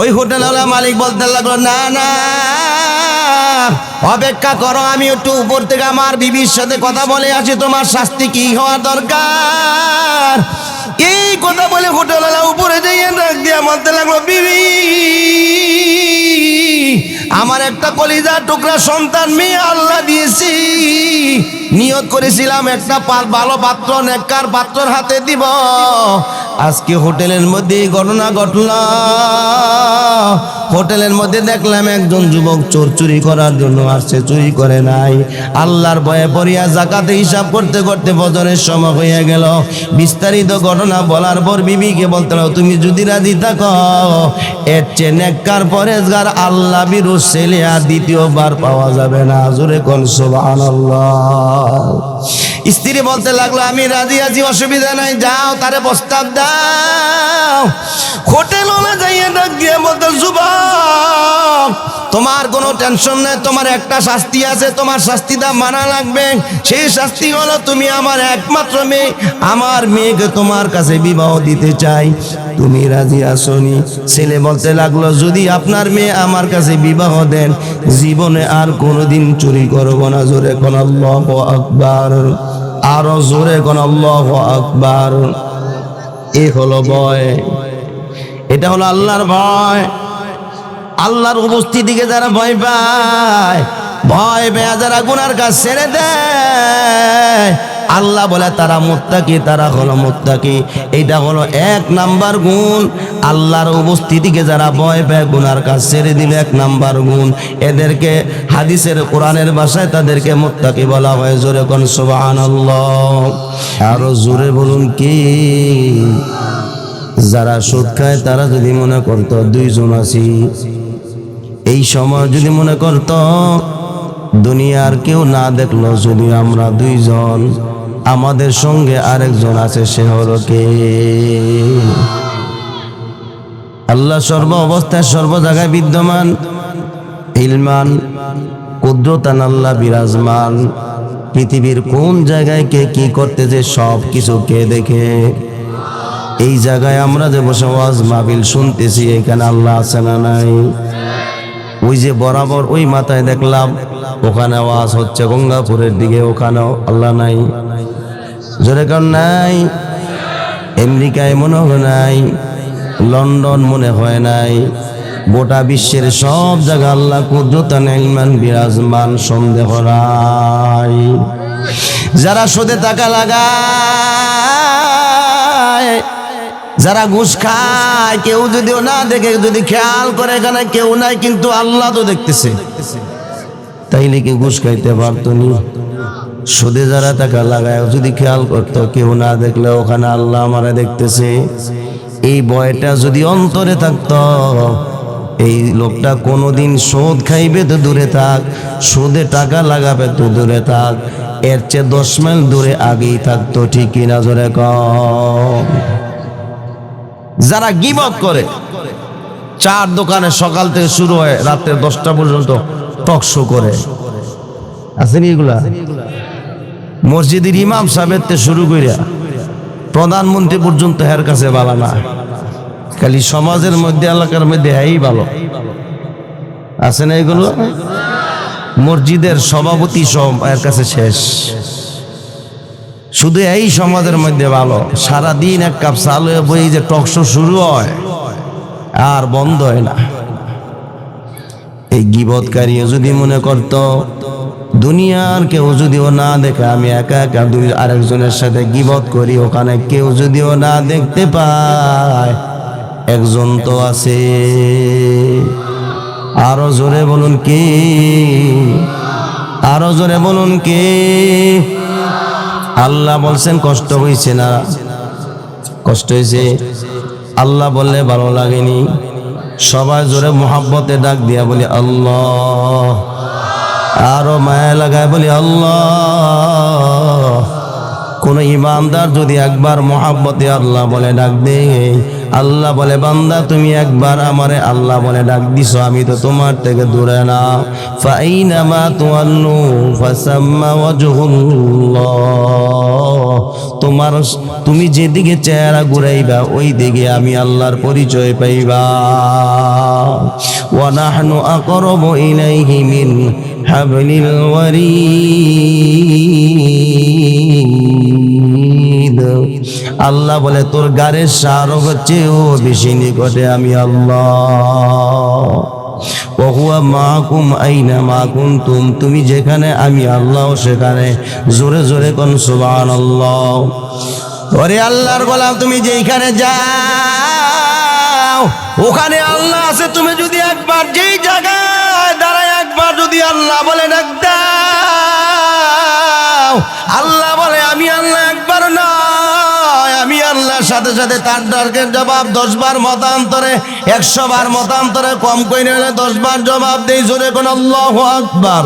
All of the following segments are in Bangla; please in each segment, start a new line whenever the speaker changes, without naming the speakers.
ওই হোটেলওয়ালা মালিক বলতে লাগলো, না না, অপেক্ষা করো, আমি একটু উপর থেকে আমার বিবির সাথে কথা বলে আসি, তোমার শাস্তি কি হওয়া দরকার। এই কথা বলে হোটেলওয়ালা উপরে যাইয়ে ডাক দিয়ে বলতে লাগলো, বিবি, আমার একটা কলিজার টুকরা সন্তান মেয়ে আল্লাহ দিয়েছি, নিয়ত করেছিলাম একটা ভালো পাত্র, নেককার পাত্রর হাতে দিব। আজকে হোটেলের মধ্যে ঘটনা ঘটল। হোটেলের মধ্যে দেখলাম একজন যুবক চোর চুরি করার জন্য আসছে, চুরি করে নাই। আল্লাহর ভয়ে পড়িয়া জাকাতে হিসাব করতে করতে ফজরের সময় হয়ে গেল। বিস্তারিত ঘটনা বলার পর বিবিকে বলতে লাগলো, তুমি যদি রাজি থাকো, এর চেয়ে নেককার পরেজগার আল্লাহ বিরু ছেলে আর দ্বিতীয়বার পাওয়া যাবে না। জোরে কোন সুবহানাল্লাহ। স্ত্রী বলতে লাগলো, আমি রাজি আছি, অসুবিধা নাই, যাও, তারে প্রস্তাব দাও। হোটেল ওলা যাইয়ে ডাক দিয়ে বলতে, যুবক, তোমার কোনো টেনশন নেই, তোমার একটা শাস্তি আছে, তোমার শাস্তিটা মানা লাগবে। সেই শাস্তি হলো, তুমি আমার একমাত্র মেয়ে, আমার মেয়েকে তোমার কাছে বিবাহ দিতে চাই, তুমি রাজি আসনি? ছেলে বলতে লাগলো, যদি আপনার মেয়ে আমার কাছে বিবাহ দেন, জীবনে আর কোনোদিন চুরি করব না। জোরে কোন আল্লাহু আকবার, আরো জোরে কোন আল্লাহু আকবার। এ হলো ভয়, এটা হলো আল্লাহর ভয়। আল্লাহর উপস্থিতিকে যারা ভয় পায়, ভয় পেয়ে যারা গুনার কাজ ছেড়ে দেয়, আল্লাহ বলে তারা মুত্তাকি, তারা হলো মুত্তাকি। এইটা হলো 1 নাম্বার গুণ। আল্লাহর উপস্থিতিকে যারা ভয় পায়, গুনার কাজ ছেড়ে দিলে 1 নাম্বার গুণ। এদেরকে হাদিসের কোরআনের ভাষায় তাদেরকে মুত্তাকি বলা হয়। জোরে কোন সুবহানাল্লাহ। আরো জোরে বলুন কি? যারা সুদ খায় তারা যদি মনে করত 2 জন আছি, এই সময় যদি মনে করত দুনিয়ার কেউ না দেখলো, যদি আমরা 2 জন, আমাদের সঙ্গে আরেকজন আছে, সে হলো কে? আল্লাহ সর্ব অবস্থায় সর্ব জায়গায় বিদ্যমান, ইলমান কুদরতান আল্লাহ বিরাজমান। পৃথিবীর কোন জায়গায় কে কি করতেছে সব কিছু কে দেখে। এই জায়গায় আমরা যে বসে ওয়াজ মাহফিল শুনতেছি, এখানে আল্লাহ আছে না নাই? ওই যে বরাবর ওই মাথায় দেখলাম ওখানে ওয়াজ হচ্ছে গঙ্গাপুরের দিকে, ওখানেও আল্লাহ নাই? জোরে কার নাই? আমেরিকায় মনে হয় নাই, লন্ডন মনে হয় নাই, গোটা বিশ্বের সব জায়গা আল্লাহ কুদরতান ইলমান বিরাজমান, সন্দেহ নাই। যারা সুদে টাকা লাগায়, যারা ঘুষ খায়, কেউ যদিও না দেখে, যদি খেয়াল করে এখানে কেউ নাই, কিন্তু আল্লাহ তো দেখতেছে, তাইলে কি ঘুষ খাইতে পারতো নি? সুদে যারা টাকা লাগায় যদি খেয়াল করতো, কেউ না দেখলে ওখানে আল্লাহ আমারে দেখতেছে, এই ভয়টা যদি অন্তরে থাকতো, এই লোকটা কোনোদিন সুদ খাইবে তো দূরে থাক, সুদে টাকা লাগাবে তো দূরে থাক, এর চেয়ে 10 মাইল দূরে আগেই থাকতো। ঠিক কিনা জোরে কম? যারা গীবত করে, 4 দোকানে সকাল থেকে শুরু হয় রাতে 10টা পর্যন্ত টক শো করে, আছে নি এগুলা? মসজিদের ইমাম সাহেবের থেকে শুরু করিয়া প্রধানমন্ত্রী পর্যন্ত এর কাছে ভালো না, খালি সমাজের মধ্যে এলাকার মধ্যে হ্যাঁ ভালো, আছে না এগুলো? মসজিদের সভাপতি সব এর কাছে শেষ, শুধু এই সমাজের মধ্যে ভালো। সারাদিন 1 কাপ চাল বই যে টক শো শুরু হয় আর বন্ধ হয় না। এই গীবতকারী যদি মনে করত দুনিয়ার কেউ যদিও না দেখে, আমি একা একা আরেকজনের সাথে গীবত করি, ওখানে কেউ যদিও না দেখতে পায়, একজন তো আছে। আরো জোরে বলুন কি? আরো জোরে বলুন কি? আল্লাহ বলছেন কষ্ট হয়েছে না? কষ্ট হয়েছে। আল্লাহ বললে ভালো লাগেনি? সবাই জোরে মোহাব্বতে ডাক দিয়া বলি আল্লাহ, আরো মায়া লাগায় বলি আল্লাহ। কোন ইমানদার যদি একবার মোহাব্বতে আল্লাহ বলে ডাক দে, আল্লাহ বলে বান্দা তুমি একবার আমারে আল্লাহ বলে ডাক দিছো, আমি তো তোমার থেকে দূরে না। ফাইনামা তুআল্লু ফাসাম্মা ওয়াজহুল্লাহ, তুমি যেদিকে চেহারা ঘুরাইবা ওই দিকে আমি আল্লাহর পরিচয় পাইবা। ওয়া নাহনু আকরাবু ইলাইহি মিন হাবলিল ওয়ারিদ। আল্লাহ বলে তোর গারের শারক চেয়েও বেশি নিকটে আমি আল্লাহ। ওয়া হুয়া মাকুম আইনামা কুনতুম, তুমি যেখানে আমি আল্লাহ সেখানে। জোরে জোরে কোন সুবহানাল্লাহ। ওরে আল্লাহর গোলাম, তুমি যেখানে যাও ওখানে আল্লাহ আছে। তুমি যদি একবার যেই জায়গায় দাঁড়ায় একবার যদি আল্লাহ বলে ডাক দাও, আল্লাহ বলে আমি আল্লাহ একবার নয়, আমি আল্লাহর সাথে সাথে তার ডাকের জবাব 10 বার মতান্তরে, 100 বার মতান্তরে, কম কইলে 10 বার জবাব দেই। জোরে কোন আল্লাহু আকবার।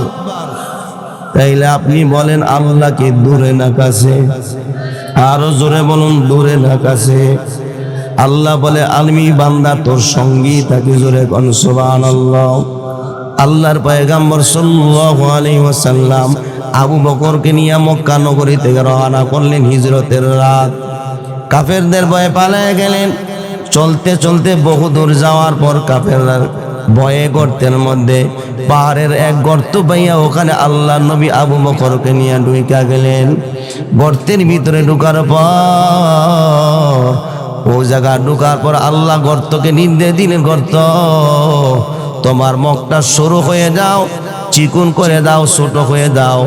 তাইলে আপনি বলেন আল্লাহ কি দূরে না কাছে? আরো জোরে বলুন দূরে না কাছে? আল্লাহ বলে আমি বান্দা তোর সঙ্গী থাকি। জোরে কোন সুবহানাল্লাহ। আল্লাহর পয়গম্বর সাল্লাল্লাহু আলাইহি ওয়াসাল্লাম আবু বকরকে নিয়ে মক্কা নগরী থেকে রওনা করলেন হিজরতের রাত। কাফেরদের ভয়ে পালিয়ে গেলেন। চলতে চলতে বহু দূর যাওয়ার পর কাফেররা ভয়ে গর্তের মধ্যে পাহাড়ের এক গর্ত পাইয়া ওখানে আল্লাহ নবী আবু বকরকে নিয়ে ঢুইকা গেলেন। গর্তের ভিতরে ঢুকার পর ও জায়গা ঢুকার পর আল্লাহ গর্তকে নির্দেশ দিলেন, গর্ত তোমার মুখটা সরু হয়ে যাও, চিকুন করে দাও, ছোট হয়ে দাও,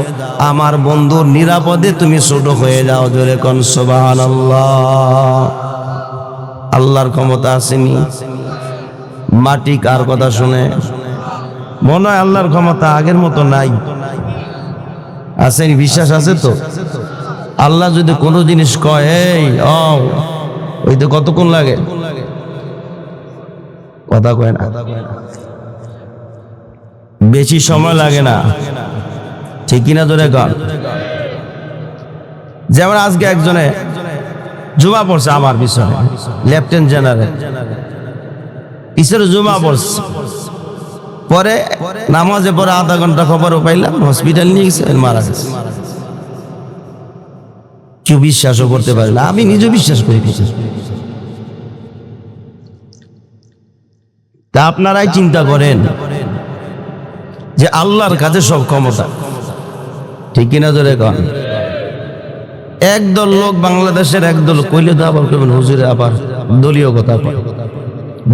আমার বন্ধুর নিরাপদে তুমি ছোট হয়ে যাও। জোরে কোন সুবহানাল্লাহ। আল্লাহর ক্ষমতা আসেনি। মাটি কার কথা শুনে? মনে হয় আল্লাহর ক্ষমতা আগের মতো নাই। আসেনি? বিশ্বাস আছে তো? আল্লাহ যদি কোনো জিনিস কয় এই ওইতে কতক্ষণ লাগে? কথা কয় না, বেশি সময় লাগে না, ঠিক কিনা? ধরে কন। যেমন আজকে একজনে জুমা পড়ছে আমার পিছনে, লেফটেন্যান্ট জেনারেল পিছনে জুমা পড়ছে, পরে নামাজে পরে আধা ঘন্টা খবর পাইলাম হসপিটাল নিয়ে গেছে, মারা গেছে। কেউ বিশ্বাসও করতে পারে না, আমি নিজে বিশ্বাস করি। তা আপনারাই চিন্তা করেন যে আল্লাহর কাছে সব ক্ষমতা, ঠিক কিনা? ধরে কন। একদল লোক বাংলাদেশের একদল কইলে তো আবার কেমন হুজুরে আবার দলীয় কথা কয়।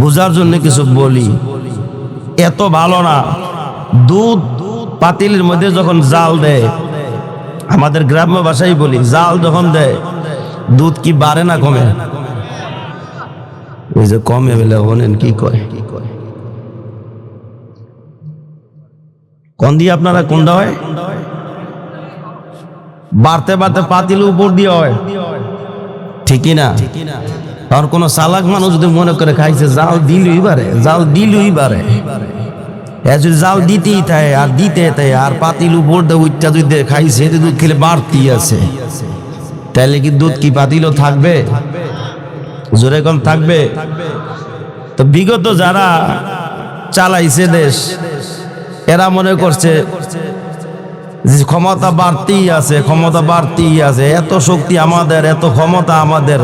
বোঝার জন্য কিছু বলি, এত ভালো না। দুধ পাতিলের মধ্যে যখন জাল দেয়, আমাদের গ্রাম্য ভাষায় বলি, জাল যখন দেয় দুধ কি বাড়ে না কমে? ওই যে কমে বলে বলেন কি কয়, কোন দিয়ে আপনারা কোনটা হয়? বাড়তে বাড়তে পাতিল উপর দিয়ে হয়, ঠিকই না? আর কোন চালাক মানুষ যদি মনে করে খাইছে জাল দিলই বাড়ে, জাল দিলই বাড়ে, যদি জাল দিতেই থাকে আর দিতে থাকে আর পাতিল উপর দিয়ে উঠটা যদি খাইছে, দুধ খেলে বাড়তি আছে, তাহলে কি দুধ কি পাতিলও থাকবে? জোরে কম থাকবে? তো বিগত যারা চালাইছে দেশ, এরা মনে করছে যে ক্ষমতা বাড়তেই আছে, ক্ষমতা বাড়তেই আছে, এত শক্তি আমাদের, এত ক্ষমতা আমাদের,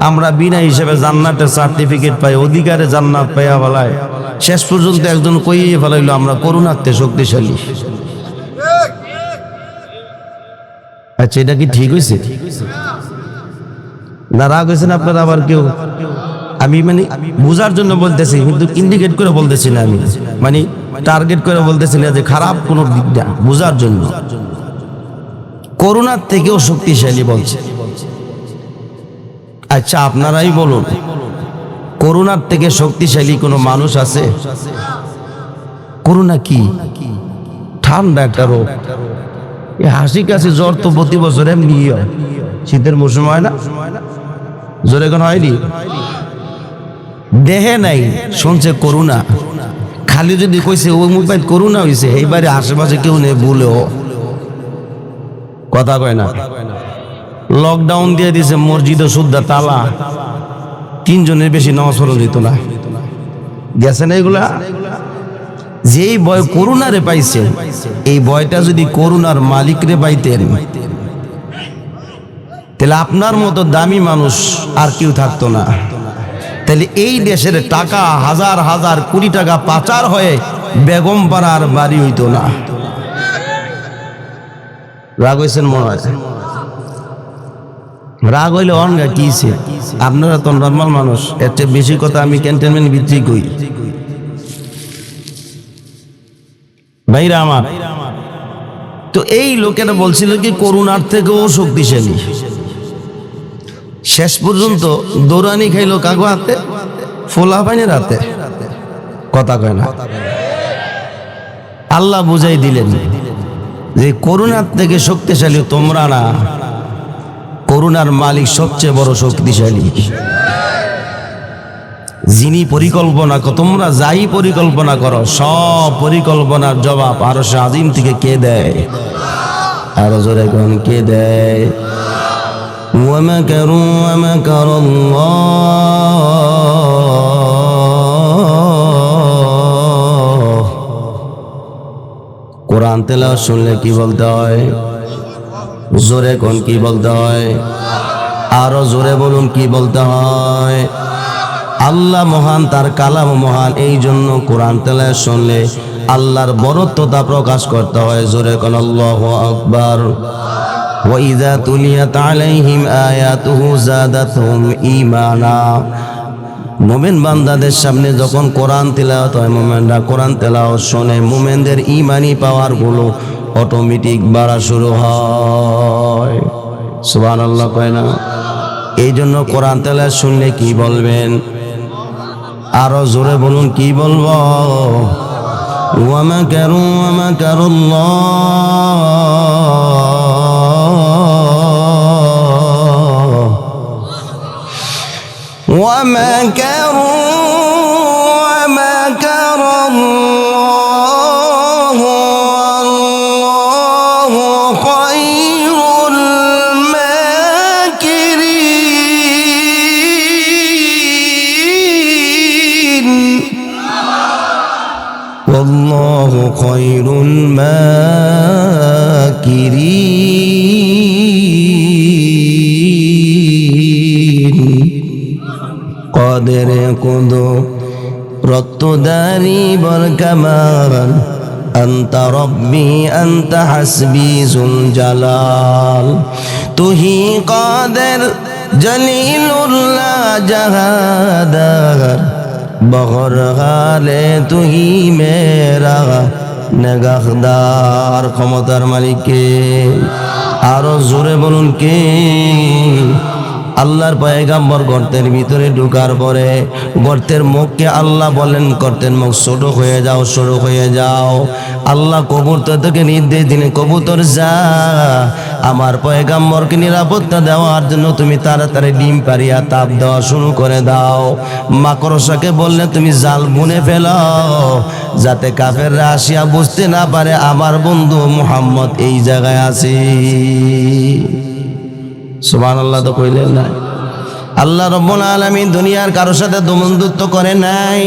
আমরা বিনা হিসেবে জান্নাতের সার্টিফিকেট পাই, অধিকারে জান্নাত পাইয়া ফেলায়। শেষ পর্যন্ত একজন কইয়ে ফেলাইলো আমরা করুণার্থে শক্তিশালী। আচ্ছা, এটা কি ঠিক হয়েছে না রাগ হয়েছে না আপনারা? আবার কেউ, আমি মানে বোঝার জন্য বলতেছি, কিন্তু ইন্ডিকেট করে বলতেছি না, আমি মানে টার্গেট করে বলতেছি না যে খারাপ কোনো দিক না, বোঝার জন্য। করোনার থেকেও শক্তিশালী বলছে। আচ্ছা আপনারাই বলুন, করোনার থেকে শক্তিশালী কোনো মানুষ আছে? করোনা কি? ঠান্ডা একটা রোগ। এই হাসি কাশি জ্বর তো প্রতি বছর এমনি হয়, শীতের মৌসুম হয় না? জ্বর এখন হয়নি, দেহে নাই, শুনছে করোনা। খালি যদি কইছে ওই মুম্বাইত করোনা হয়েছে, এইবারে আশেপাশে কেউ নেই বলেও কথা কয় না। লকডাউন দিয়ে দিছে, মসজিদও শুদ্ধা তালা, 3 জনের বেশি নামাজ পড়া যেত না। গেছে না এগুলা? যেই ভয় করোনারে পাইছে, এই ভয়টা যদি করোনার মালিকরে পাইতেন, তাহলে আপনার মতো দামি মানুষ আর কেউ থাকতো না। তাহলে এই দেশের টাকা হাজার হাজার কোটি টাকা পাচার হয়ে বেগম পাড়ার বাড়ি হইতো না। রাগ হয়েছেন মনে হয়? রাগ হইলে অনগা কিছে, আপনারা তো নর্মাল মানুষ, এর চেয়ে বেশি কথা আমি ক্যান্টনমেন্ট ভিত্তি কই। ভাইরা আমার, তো এই লোকেরা বলছিল কি করোনার থেকেও শক্তিশালী। শেষ পর্যন্ত দৌড়ানি খাইলো কাগো হাতে, ফোলা পাইনের হাতে, কথা কয় না। আল্লাহ বুঝাই দিলেন যে করোনার থেকে শক্তিশালী তোমরা না, করোনার মালিক সবচেয়ে বড় শক্তিশালী। যিনি পরিকল্পনা, তোমরা যাই পরিকল্পনা করো সব পরিকল্পনার জবাব আরশে আজিম থেকে কে দেয়? আরো জোরে কোন কে দেয়? ওয়ামাকারু ওয়ামাকারাল্লাহ। কোরআন তেলাওয়াত শুনলে কি বলতে হয়? জোরে কোন কি বলতে হয়? আরো জোরে বলুন কি বলতে হয়? আল্লাহ মহান, তার কালাম মহান, এই জন্য কোরআন তেলাওয়াত শুনলে আল্লাহর বড়ত্বতা প্রকাশ করতে হয়। জোরে কোন আল্লাহু আকবার। ওয়া ইযা তুলিয়াত আলাইহিম আয়াতুহু যাদাতহুম ঈমানা। মুমিন বান্দাদের সামনে যখন কোরআন তেলাওয়াত হয়, মুমিনরা কোরআন তেলাওয়াত শুনে, মুমিনদের ঈমানি পাওয়ার গুলো অটোমেটিক বাড়া শুরু হয়। সুবহানাল্লাহ কয় না? এই জন্য কোরআন তেলাওয়াত শুনলে কি বলবেন? আরো জোরে বলুন কি বলবো? ওয়ামাকারু ওয়ামাকারুল্লাহ ওয়ামাকারু ওয়ামাকারাল্লাহু ওয়াল্লাহু খায়রুল মাকিরিন। والله خير الماكرين। قادر قدرت داري بالكمال، أنت ربي أنت حسبي ذو الجلال، تهي قادر جليل لا جهادر، بغر غالے তুহি মেরা নেগাহদার। ক্ষমতার মালিক কে? আরো জোরে বলুন কে? আল্লাহর পয়গাম্বর গর্তের ভিতরে ঢোকার পরে গর্তের মুখকে আল্লাহ বলেন, গর্তের মুখ ছোট হয়ে যাও, সরু হয়ে যাও। আল্লাহ কবুতরকে নির্দেশ দিলেন, কবুতর যা, আমার পয়গাম্বরকে নিরাপত্তা দেওয়ার জন্য তুমি তাড়াতাড়ি ডিম পারিয়া তাপ দেওয়া শুরু করে দাও। মাকড়সাকে বললে তুমি জাল বুনে ফেলাও, যাতে কাফেররা আসিয়া বুঝতে না পারে আমার বন্ধু মুহাম্মদ এই জায়গায় আছে। সুবহানাল্লাহ তো কইলেন না? আল্লাহ রাব্বুল আলামিন দুনিয়ার কারোর সাথে বন্ধুত্ব করে নাই,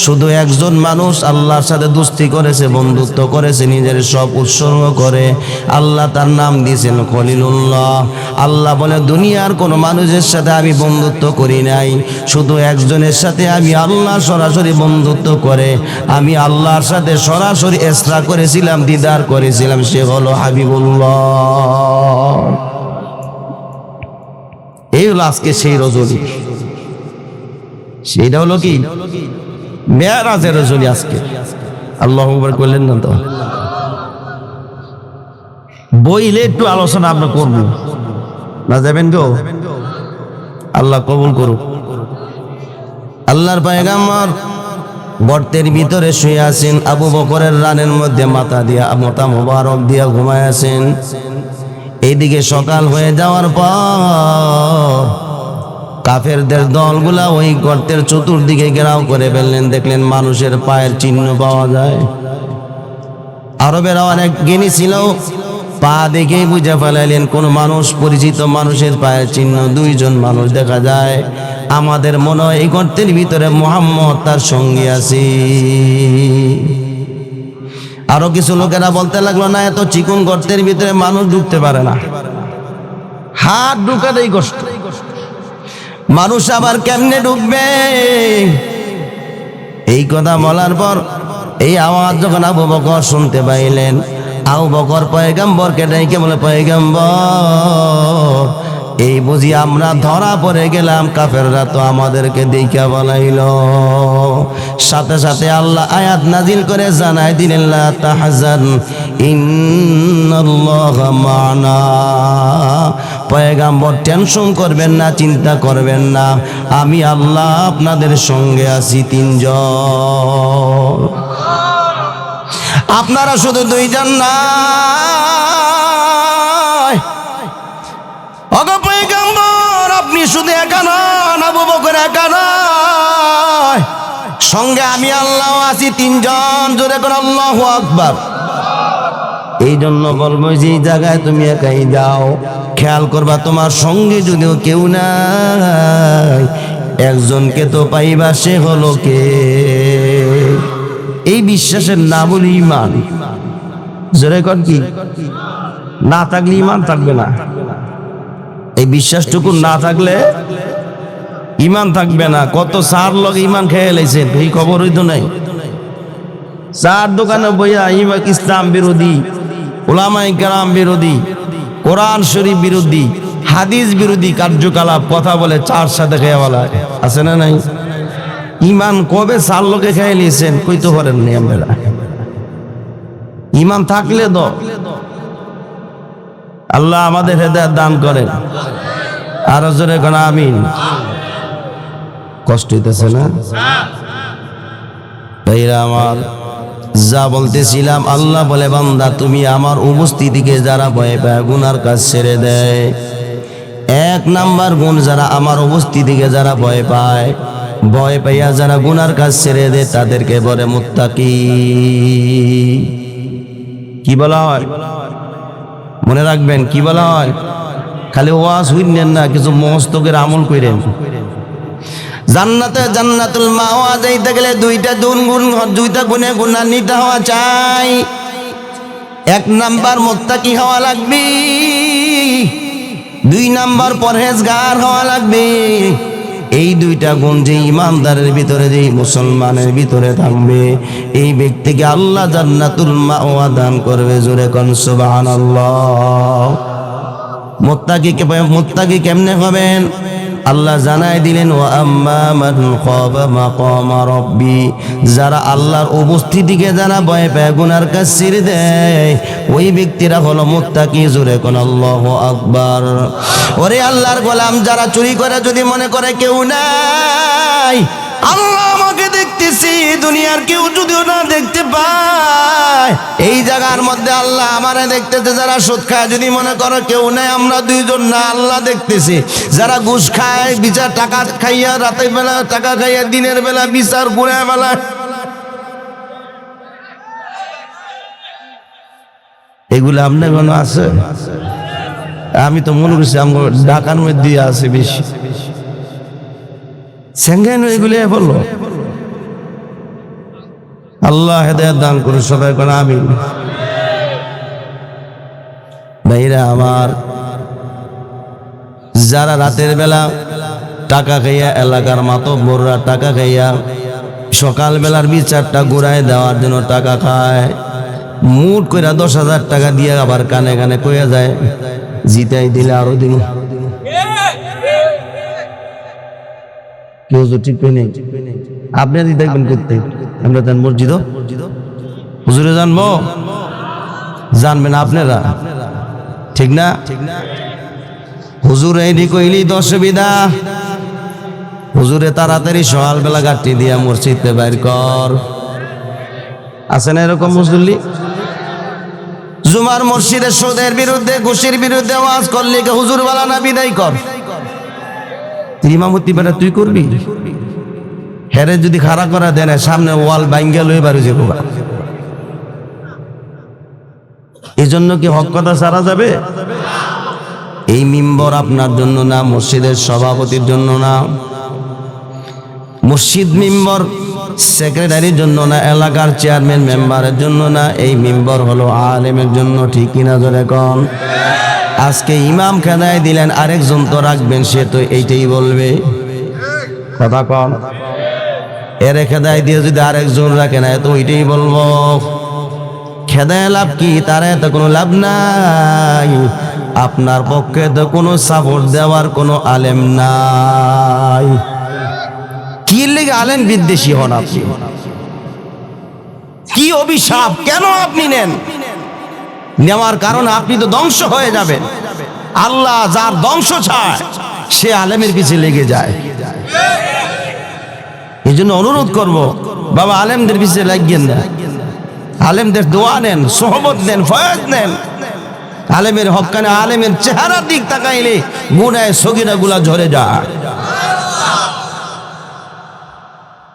শুধু একজন মানুষ আল্লাহর সাথে দোস্তি করেছে, বন্ধুত্ব করেছে, নিজের সব উৎসর্গ করে। আল্লাহ তার নাম দিয়েছেন খলিলুল্লাহ। আল্লাহ বলে দুনিয়ার কোনো মানুষের সাথে আমি বন্ধুত্ব করি নাই, শুধু একজনের সাথে আমি আল্লাহ সরাসরি বন্ধুত্ব করে আমি আল্লাহর সাথে সরাসরি ইসরা করেছিলাম, দিদার করেছিলাম, সে হলো হাবিবুল্লাহ। এই হলো আজকে সেই রজনী। সেইটা হলো কি? মেরাজের রজনী আজকে। আল্লাহু আকবার করলেন না তো? বইলে একটু আলোচনা আমরা করব না, যাবেন গো? আল্লাহ কবুল করুক। আল্লাহর পয়গম্বর গর্তের ভিতরে শুয়ে আছেন, আবু বকরের রানের মধ্যে মাথা দিয়া, মাথা মোবারক দিয়া ঘুমায় আছেন। এইদিকে সকাল হয়ে যাওয়ার পর কাফেরদের দলগুলা ওই গর্তের চতুর্দিকে ঘেরাও করে ফেললেন। দেখলেন মানুষের পায়ের চিহ্ন পাওয়া যায়। আরবেরা অনেক জ্ঞানী ছিল, পা দেখেই বুঝে ফেলাইলেন কোন মানুষ, পরিচিত মানুষের পায়ের চিহ্ন। দুইজন মানুষ দেখা যায়। আমাদের মনে হয় এই গর্তের ভিতরে মুহাম্মদ তার সঙ্গী আছে। আরো কিছু লোকেরা বলতে লাগলো, না, এত চিকন গর্তের ভিতরে মানুষ ঢুকতে পারে না, হাত ঢুকাতেই কষ্ট। মানুষ আবার কেমনে ঢুকবে? এই কথা বলার পর এই আওয়াজ যখন আবু বকর শুনতে পাইলেন, আবু বকর পয়গম্বরকে ডেকে বলে, পয়গম্বর, এই বুঝি আমরা ধরা পড়ে গেলাম, কাফেররা তো আমাদেরকে দেখা বলাইল। সাথে সাথে আল্লাহ আয়াত নাজিল করে জানাই দিলেন, লা তাহজান ইন্নাল্লাহা মা'না। পয়গম্বর টেনশন করবেন না, চিন্তা করবেন না, আমি আল্লাহ আপনাদের সঙ্গে আছি তিনজন। আপনারা শুধু দুইজন না, ওগো পয়গম্বর, আপনি শুধু একা নন, আবু বকর একা নয়, সঙ্গে আমি আল্লাহ আছি তিনজন। জোরে করে আল্লাহু আকবার। এই জন্য বলবো যে এই জায়গায় তুমি একাই যাও, খেয়াল করবা তোমার সঙ্গে যদিও কেউ নাই, একজনকে তো পাইবা, সে হলো কে? এই বিশ্বাসের নাম হলো ঈমান। জোরে কর, কি না থাকলে ঈমান থাকবে না। এই বিশ্বাসটুকু না থাকলে ঈমান থাকবে না। কত সার লোক ঈমান খেয়ে লাইছেন, এই খবর হইতো নাই। চার দোকানে বইয়া ইসলাম বিরোধী, উলামায়ে কেরাম বিরোধী, কোরআন শরীফ বিরোধী, হাদিস বিরোধী কার্যকলাপ কথা বলে চার সাথে খেয়ে বলা আছে না নাই? ঈমান কবে চার লোকে খেয়ে লিয়েছেন কইতে পারেন নি আমরা? ঈমান থাকলে তো আল্লাহ আমাদের হেদায়েত দান করেন। আর জোরে কোন আমিন। কষ্ট হইতেছে না ভাইরা আমার? যা বলতেছিলাম, আল্লাহ বলে, বান্দা তুমি আমার উপস্থিতিকে যারা ভয় পায়, গুনার কাজ ছেড়ে দেয়। এক নাম্বার গুণ, যারা আমার উপস্থিতিকে যারা ভয় পায়, ভয় পাইয়া যারা গুনার কাজ ছেড়ে দেয়, তাদেরকে বলে মুত্তাকি। কি বলা হয় মনে রাখবেন, কি বলা হয়? খালি ওয়াজ হইলেন না, কিছু মস্তকের আমল কইরেন। জান্নাতে জান্নাতুল মাওয়া যাইতে গেলে দুইটা গুণে গুণান্বিত হওয়া চাই। এক নাম্বার মুত্তাকি হওয়া লাগবে, দুই নাম্বার পরহেজগার হওয়া লাগবে। এই দুইটা গুণ যে ইমানদারের ভিতরে, যে মুসলমানের ভিতরে থাকবে, এই ব্যক্তিকে আল্লাহ জান্নাতুল মাওয়া দান করবে। জোরে কোন সুবহানাল্লাহ। মুত্তাকি কেমনে হবেন? আল্লাহ জানাই দিলেন, ওয়া আম্মা মান খাফা মাকামা রাব্বি, যারা আল্লাহর উপস্থিতিকে যারা ভয় পায়, গুনার কাজ ছেড়ে দেয়, ওই ব্যক্তিরা হলো মুত্তাকি। জোরে কোন আল্লাহু আকবার। ওরে আল্লাহর গোলাম, যারা চুরি করে যদি মনে করে কেউ নাই, আল্লাহ আমাকে দেখতেছি, দুনিয়ার কেউ যদিও না দেখতে পায়, এই জায়গার মধ্যে আল্লাহ আমারে দেখতেছে। যারা সুদ খায় যদি মনে করো কেউ নাই, আমরা দুইজন না, আল্লাহ দেখতেছে। যারা ঘুষ খায়, বিচার টাকা খাইয়া, রাতের বেলা টাকা খাইয়া, দিনের বেলা বিচার ঘুরে বেলা, এগুলো আপনার কোনো আছে? আমি তো মনে করছি আমার ঢাকার মধ্যে আছে বেশি। সেঙ্গানো এগুলো বললো। আল্লাহ হেদায়েত দান করে সবাই কোন আমিন। ভাইরা আমার, যারা রাতের বেলা টাকা খাইয়া, এলাকার মাতব্বররা টাকা খাইয়া সকাল বেলার বিচারটা ঘুরায় দেওয়ার জন্য টাকা খায়, মুট করে 10,000 টাকা দিয়ে আবার কানে কানে কইয়া যায়, জিতাই দিলে আরো দিন। কেউ তো ঠিক নেই। আপনারই দেখবেন করতে, আমরা যান মসজিদ, হুজুরে জানবো, জানবেন আপনারা, ঠিক না? হুজুর এই কইলি তো অসুবিধা, হুজুরে তাড়াতাড়ি সকালবেলা গাঠি দিয়া মসজিদে বাইর কর। আছে না এরকম মুসল্লি? জুমার মসজিদে সুদের বিরুদ্ধে, ঘুষের বিরুদ্ধে ওয়াজ করলি, হুজুর বলা না, বিদায় কর। ইমামতি বেটা তুই করবি? হেরে যদি খাড়া করা দেন, সামনে ওয়াল ভাঙ্গা লই বাড়ি যাবো। এই জন্য কি হক কথা সারা যাবে? এই মিম্বর আপনার জন্য না, মসজিদের সভাপতির জন্য না, মসজিদ মিম্বর সেক্রেটারির জন্য না, এলাকার চেয়ারম্যান মেম্বারের জন্য না, এই মিম্বর হলো আলেমের জন্য। ঠিক কিনা জোরে কোন? আজকে ইমাম খেদায় দিলেন, আরেকজন তো রাখবেন, সে তো এইটাই বলবে। কথা কন, এর খেদায় দিয়ে যদি আরেকজন রাখে না তো ওইটাই বলবো। খেদায় লাভ কি? তার এত কোনো লাভ নাই। আপনার পক্ষে তো কোনো সাপোর্ট দেওয়ার কোনো আলেম নাই। কি লেগে আলেম বিদ্বেষী হন আপনি? কি অভিশাপ কেন আপনি নেন? নেওয়ার কারণে আপনি তো ধ্বংস হয়ে যাবেন। আল্লাহ যার ধ্বংস চায় সে আলেমের পিছে লেগে যায়। এই জন্য অনুরোধ করব, বাবা আলেমদের পিছে লাগবেন না, আলেমদের দোয়া নেন, সোহবত নেন, ফয়েজ নেন। আলেমের হক্কানে আলেমের চেহারার দিক তাকাইলে গুনায় সগীরা গুলা ঝরে যায়।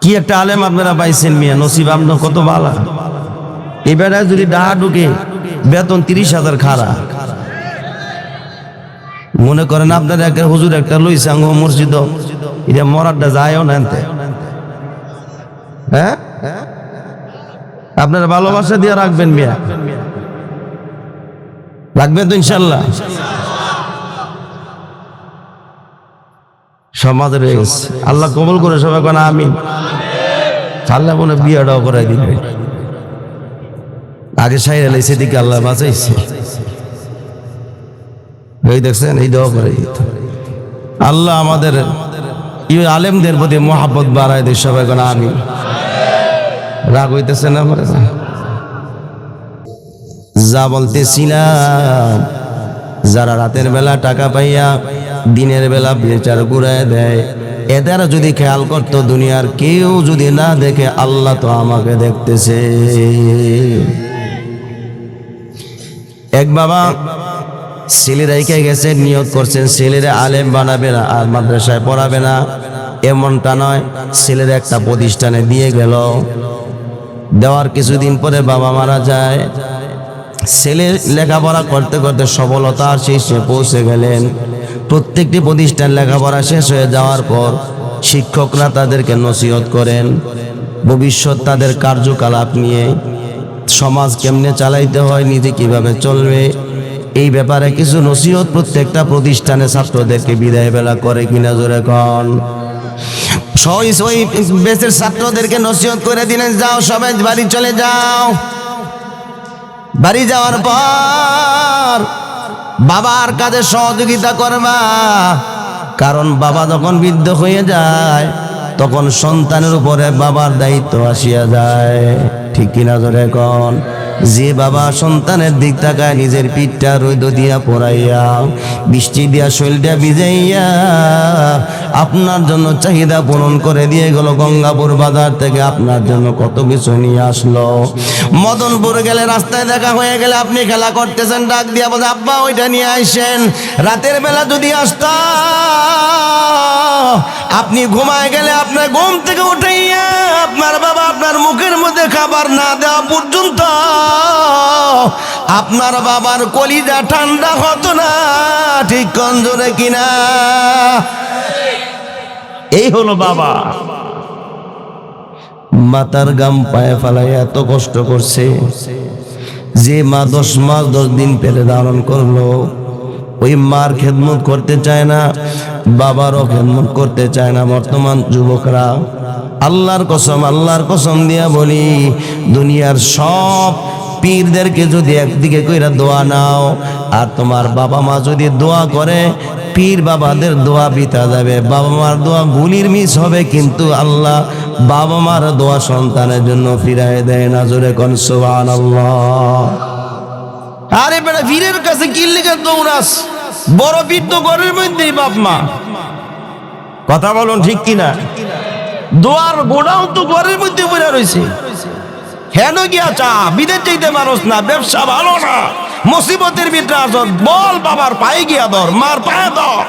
কি একটা আলেম আপনারা পাইছেন মিয়া, নসিব আপনার কত ভালো। এবারে যদি ডাহা ঢুকে বেতন 30,000 খারা, মনে করেন আপনার একটা হুজুর একটা লইছে আঙ্গ মসজিদ, এটা মরারটা যায়ও না আনতে। হ্যাঁ, আপনারা ভালোবাসা দিয়ে রাখবেন মিয়া, রাখবেন তো ইনশাল্লাহ। সমাজের হয়ে গেছে, আল্লাহ কবুল করে সবাই কোন আমিন। আল্লাহ মনে বিয়েটাও করাই দিবে। আগে সাইরা লাইছে দিকে আল্লাহ বাঁচাইছে, এই দেখছেন, এই দোয়া করে দিত। আল্লাহ আমাদের আলেমদের প্রতি মোহাব্বত বাড়ায় দেয় সবাই কোন আমিন। রাগ হইতেছে না আমার? যা বলতেছিলাম, যারা রাতের বেলা টাকা পাইয়া দিনের বেলা বিচার ঘুরায় দেয়, এদের যদি খেয়াল করতো দুনিয়ার কেউ যদি না দেখে, আল্লাহ তো আমাকে দেখতেছে। এক বাবা ছেলে রেখে গেছে, নিয়ত করছেন ছেলেরা আলেম বানাবে না আর মাদ্রাসায় পড়াবে না। এমনটা নয়, ছেলের একটা প্রতিষ্ঠানে দিয়ে গেল। দেওয়ার কিছুদিন পরে বাবা মারা যায়। ছেলে লেখাপড়া করতে করতে সফলতার শীর্ষে পৌঁছে গেলেন। প্রত্যেকটি প্রতিষ্ঠান লেখাপড়া শেষ হয়ে যাওয়ার পর শিক্ষকরা তাদেরকে নসিহত করেন ভবিষ্যৎ তাদের কার্যকলাপ নিয়ে, সমাজ কেমনে চালাইতে হয়, নিজে কিভাবে চলবে, এই ব্যাপারে কিছু নসিহত প্রত্যেকটা প্রতিষ্ঠানে ছাত্রদেরকে বিদায় বেলা করে কিনা জোরে কন। ওই বেচের ছাত্রদেরকে নসিহত করে দিলেন, যাও সবাই বাড়ি চলে যাও। বাড়ি যাওয়ার পর বাবার কাজে সহযোগিতা করবা, কারণ বাবা যখন বৃদ্ধ হয়ে যায় তখন সন্তানের উপরে বাবার দায়িত্ব আসিয়া যায়। ঠিক কিনা জোরে কন। যে বাবা সন্তানের দিক তাকায় নিজের পিঠটা রোদ দিয়া পড়াইয়া বৃষ্টি দিয়া শরীরটা ভিজাইয়া আপনার জন্য চাহিদা পূরণ করে দিয়ে গেল, গঙ্গাপুর বাজার থেকে আপনার জন্য কত কিছু নিয়ে আসলো। মদনপুর গেলে রাস্তায় দেখা হয়ে গেলে আপনি খেলা করতেছেন, ডাক দিয়া বলে আব্বা ওইটা নিয়ে আসেন। রাতের বেলা যদি আসতা, আপনি ঘুমায় গেলে আপনার ঘুম থেকে উঠাইয়া আপনার বাবা আপনার মুখের মধ্যে খাবার না দেওয়া পর্যন্ত আপনার বাবার কলিজা ঠান্ডা হতো না। ঠিক কোন জোরে কিনা? এই হলো বাবা। মাতার গাম পায়ে ফেলাই এত কষ্ট করছে, যে মা 10 মাস 10 দিন পেলে ধারণ করলো, ওই মার খেদমত করতে চায় না, বাবারও খেদমত করতে চায় না বর্তমান যুবকরা। আল্লাহর কসম দিয়া বলি, দুনিয়ার সব পীরদেরকে যদি একদিকে কইরা দোয়া নাও, আর তোমার বাবা মা যদি দোয়া করে, পীর বাবাদের দোয়া বিতা যাবে, বাবা মার দোয়া গুলির মিস হবে, কিন্তু আল্লাহ বাবা মার দোয়া সন্তানের জন্য ফিরায় দেয় না। জোরে কোন সুবহানাল্লাহ। আরে বেটা, পীরের কাছে কি লেগে দৌড়াস? বড় পীর তো ঘরের মধ্যেই বাপ মা। কথা বলুন ঠিক কিনা? দোয়ার গোড়াও তো ঘরের মধ্যে পড়ে রয়েছে। হেন গিয়া চা বিদেশ চাইতে মানুষ না, ব্যবসা ভালো না, মুসিবতের ভিতরে আস, বল বাবার পায়ে গিয়া ধর, মার পায়ে ধর,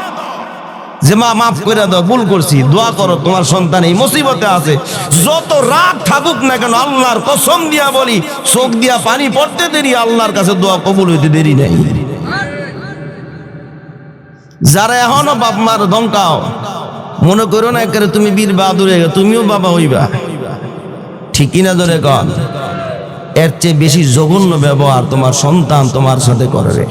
যে মা মাফ করে দাও, ভুল করছি, দোয়া করো, তোমার সন্তান এই মুসিবতে আছে। যত রাত থাকুক না কেন, আল্লাহর কসম দিয়া বলি, চোখ দিয়া পানি পড়তে দেরি, আল্লাহর কাছে দোয়া কবুল হইতে দেরি নাই। যারা এখনো বাপ মার ধমকাও, মনে করো না একেবারে তুমি বীর বাহাদুর হয়ে গেছো, তুমিও বাবা হইবা। ঠিক কিনা জোরে কন? এর চেয়ে বেশি জঘন্য ব্যবহার তোমার সন্তান তোমার সাথে করবে।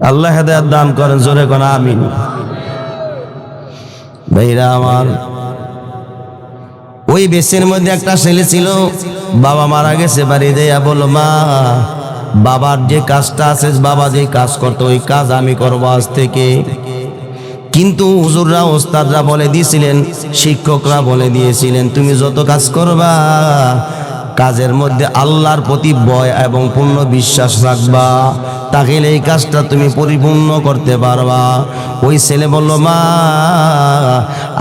আল্লাহ হেদায়েত দান করেন, জোরে কোন আমিন। ভাইরা আমার, ওই বেশের মধ্যে একটা ছেলে ছিল, বাবা মারা গেছে, বাড়ি দেয়া বলল, মা বাবার যে কাজটা আছে, বাবা যে কাজ করতো ওই কাজ আমি করবো আজ থেকে। কিন্তু হুজুররা ওস্তাদরা বলে দিয়েছিলেন, শিক্ষকরা বলে দিয়েছিলেন, তুমি যত কাজ করবা কাজের মধ্যে আল্লাহর প্রতি ভয় এবং পূর্ণ বিশ্বাস রাখবা, তাহলে এই কাজটা তুমি পরিপূর্ণ করতে পারবা। ওই ছেলে বলল, মা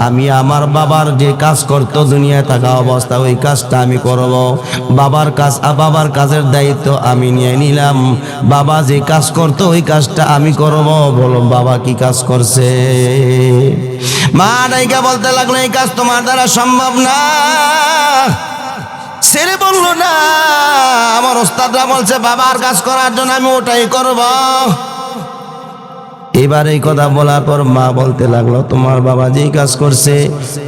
আমি আমার বাবার যে কাজ করতো দুনিয়ায় থাকা অবস্থা ওই কাজটা আমি করব। বাবার কাজের দায়িত্ব আমি নিয়ে নিলাম, বাবা যে কাজ করতো ওই কাজটা আমি করব। বলো বাবা কি কাজ করছে? মা ডাইকা বলতে লাগলো, এই কাজ তোমার দ্বারা সম্ভব না। ছেলে বলল, না, আমার ওস্তাদরা বলছে বাবার কাজ করার জন্য আমি ওটাই করব। এবার এই কথা বলার পর মা বলতে লাগলো, তোমার বাবা যেই কাজ করছে,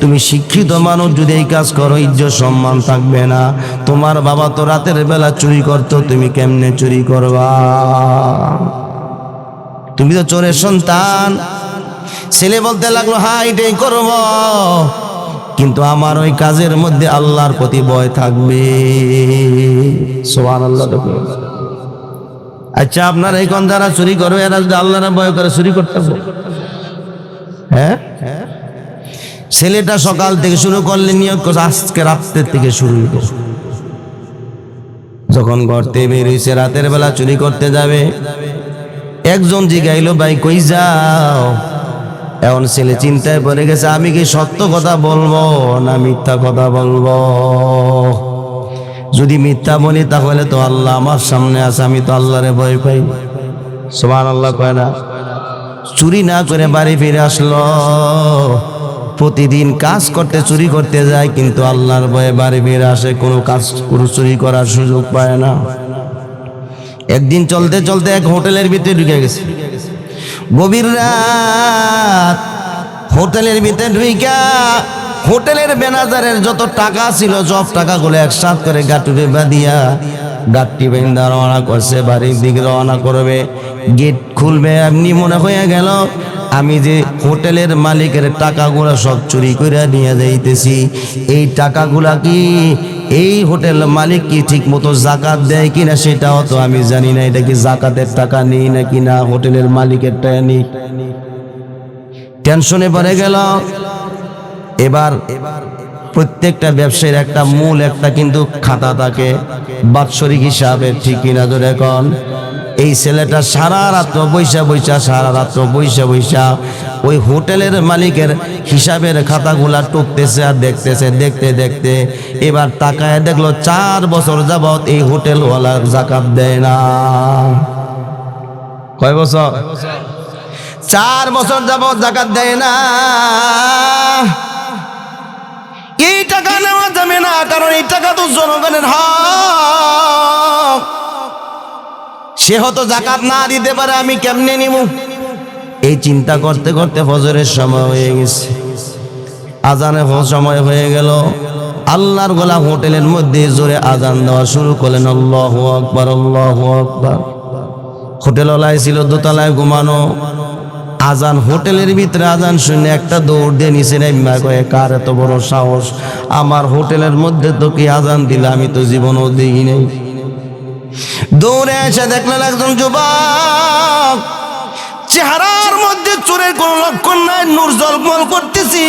তুমি শিক্ষিত মানুষ যদি এই কাজ করো ইজ্জত সম্মান থাকবে না। তোমার বাবা তো রাতের বেলা চুরি করতো, তুমি কেমনে চুরি করবা? তুমি তো চোরের সন্তান। ছেলে বলতে লাগলো, হ্যাঁ এটাই করব, কিন্তু আমার ওই কাজের মধ্যে আল্লাহর প্রতি ভয় থাকবে। সুবহানাল্লাহ। আচ্ছা, আপনার এই কোন যারা চুরি করবে এরা যদি আল্লাহর ভয় করে চুরি করতে হবে? হ্যাঁ, ছেলেটা সকাল থেকে শুরু করলে নিয়ত করছে আজকে রাতের থেকে শুরু করব। যখন ঘরতে বের হইছে রাতের বেলা চুরি করতে যাবে, একজন জিগাইলো, ভাই কই যাও? এখন ছেলে চিন্তায় পড়ে গেছে, আমি কি সত্য কথা বলবো না মিথ্যা কথা বলবো? যদি মিথ্যা বলি তাহলে তো আল্লাহ আমার সামনে আছে, আমি তো আল্লাহরে ভয় পাই। সুবহানাল্লাহ কয় না? চুরি না করে বাড়ি ফিরে আসলো। প্রতিদিন কাজ করতে চুরি করতে যায়, কিন্তু আল্লাহর ভয়ে বাড়ি ফিরে আসে, কোনো চুরি করার সুযোগ পায় না। একদিন চলতে চলতে এক হোটেলের ভিতরে ঢুকে গেছে। গভীর রাত, হোটেলের ভিতরে ঢুইকা হোটেলের ম্যানেজারের যত টাকা ছিল সব টাকাগুলো একসাথ করে গাটুরে বাঁধিয়া গাটটি বেঁধা রওনা করছে, বাড়ির দিকে রওনা করবে। গেট খুলবে, এমনি মনে হয়ে গেল আমি যে হোটেলের মালিকের টাকাগুলো সব চুরি করে নিয়ে যাইতেছি। এই টাকাগুলা কি এই হোটেল মালিক কি ঠিক মতো জাকাত দেয় কিনা সেটাও তো আমি জানি না। এটা কি জাকাতের টাকা নেই নাকি না হোটেলের মালিকের টাকা নেই? টেনশনে পড়ে গেল। এবার প্রত্যেকটা ব্যবসায়ীর একটা মূল একটা কিন্তু খাতা থাকে, বাৎসরিক হিসাবে, ঠিক কিনা তো এখন? এই ছেলেটা সারা রাত্র বৈশা ওই হোটেলের মালিকের হিসাবের খাতাগুলা টুকতেছে আর দেখতেছে। দেখতে দেখতে এবার তাকায় দেখলো 4 বছর যাবত এই হোটেলওয়ালা জাকাত দেয় না। কয় বছর? 4 বছর যাবত জাকাত দেয় না। এই টাকা নেওয়া যাবে না, কারণ এই টাকা তো জনগণের হক। সে হয়তো জাকাত না দিতে পারে, আমি কেমনে নিব? এই চিন্তা করতে করতে ফজরের সময় হয়ে গেছে, আজানের সময় হয়ে গেল। আল্লাহর গোলাম হোটেলের মধ্যে জোরে আজান দেওয়া শুরু করলেন, আল্লাহু আকবার, আল্লাহু আকবার। হোটেলওয়ালায় ছিল দোতলায় ঘুমানো। আজান হোটেলের ভিতরে আজান শুনে একটা দৌড় দিয়ে নিচে নেমে কয়ে, কার এত বড় সাহস, আমার হোটেলের মধ্যে তো কি আজান দিলে? আমি তো জীবনও দেখি নাই। দৌড়ে এসে দেখলেন একজন যুবক, চেহারার মধ্যে চোরের কোন লক্ষণ নাই, নূর ঝলমল করতেছি।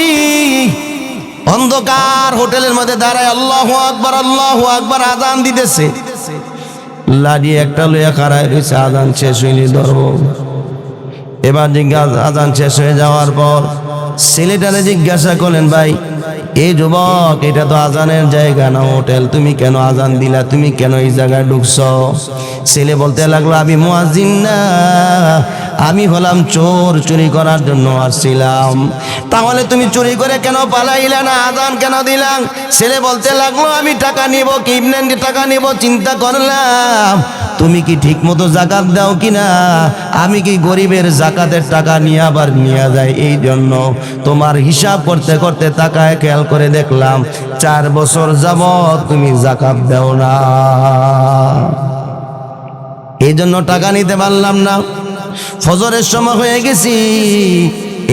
অন্ধকার হোটেলের মধ্যে দাঁড়ায় আল্লাহু আকবার, আল্লাহু আকবার আজান দিতেছে। লাড়ি একটা লইয়া খাড়ায় রয়েছে, আজান শেষ হইলে ধরব। এবার আজান শেষ হয়ে যাওয়ার পর ছেলেটারে জিজ্ঞাসা করলেন, ভাই এই যুবক, এটা তো আজানের জায়গা না হোটেল, তুমি কেন আজান দিলা? তুমি কেন এই জায়গায় ঢুকছো? ছেলে বলতে লাগলো, আমি মুয়াজ্জিন না, আমি হলাম চোর, চুরি করার জন্য আসছিলাম। তাহলে তুমি চুরি করে কেন পালাইলা না? আজান কেন দিলাম? ছেলে বলতে লাগলো, আমি টাকা নিব, কিমনে টাকা নিব চিন্তা করলাম, তুমি কি ঠিক মতো জাকাত দাও কিনা, আমি কি গরিবের জাকাতের টাকা নিয়ে আবার নিয়ে যায়, এই জন্য তোমার হিসাব করতে করতে তাকায় খেয়াল করে দেখলাম 4 বছর যাবত তুমি জাকাত দাও না, এই জন্য টাকা নিতে পারলাম না। ফজরের সময় হয়ে গেছি,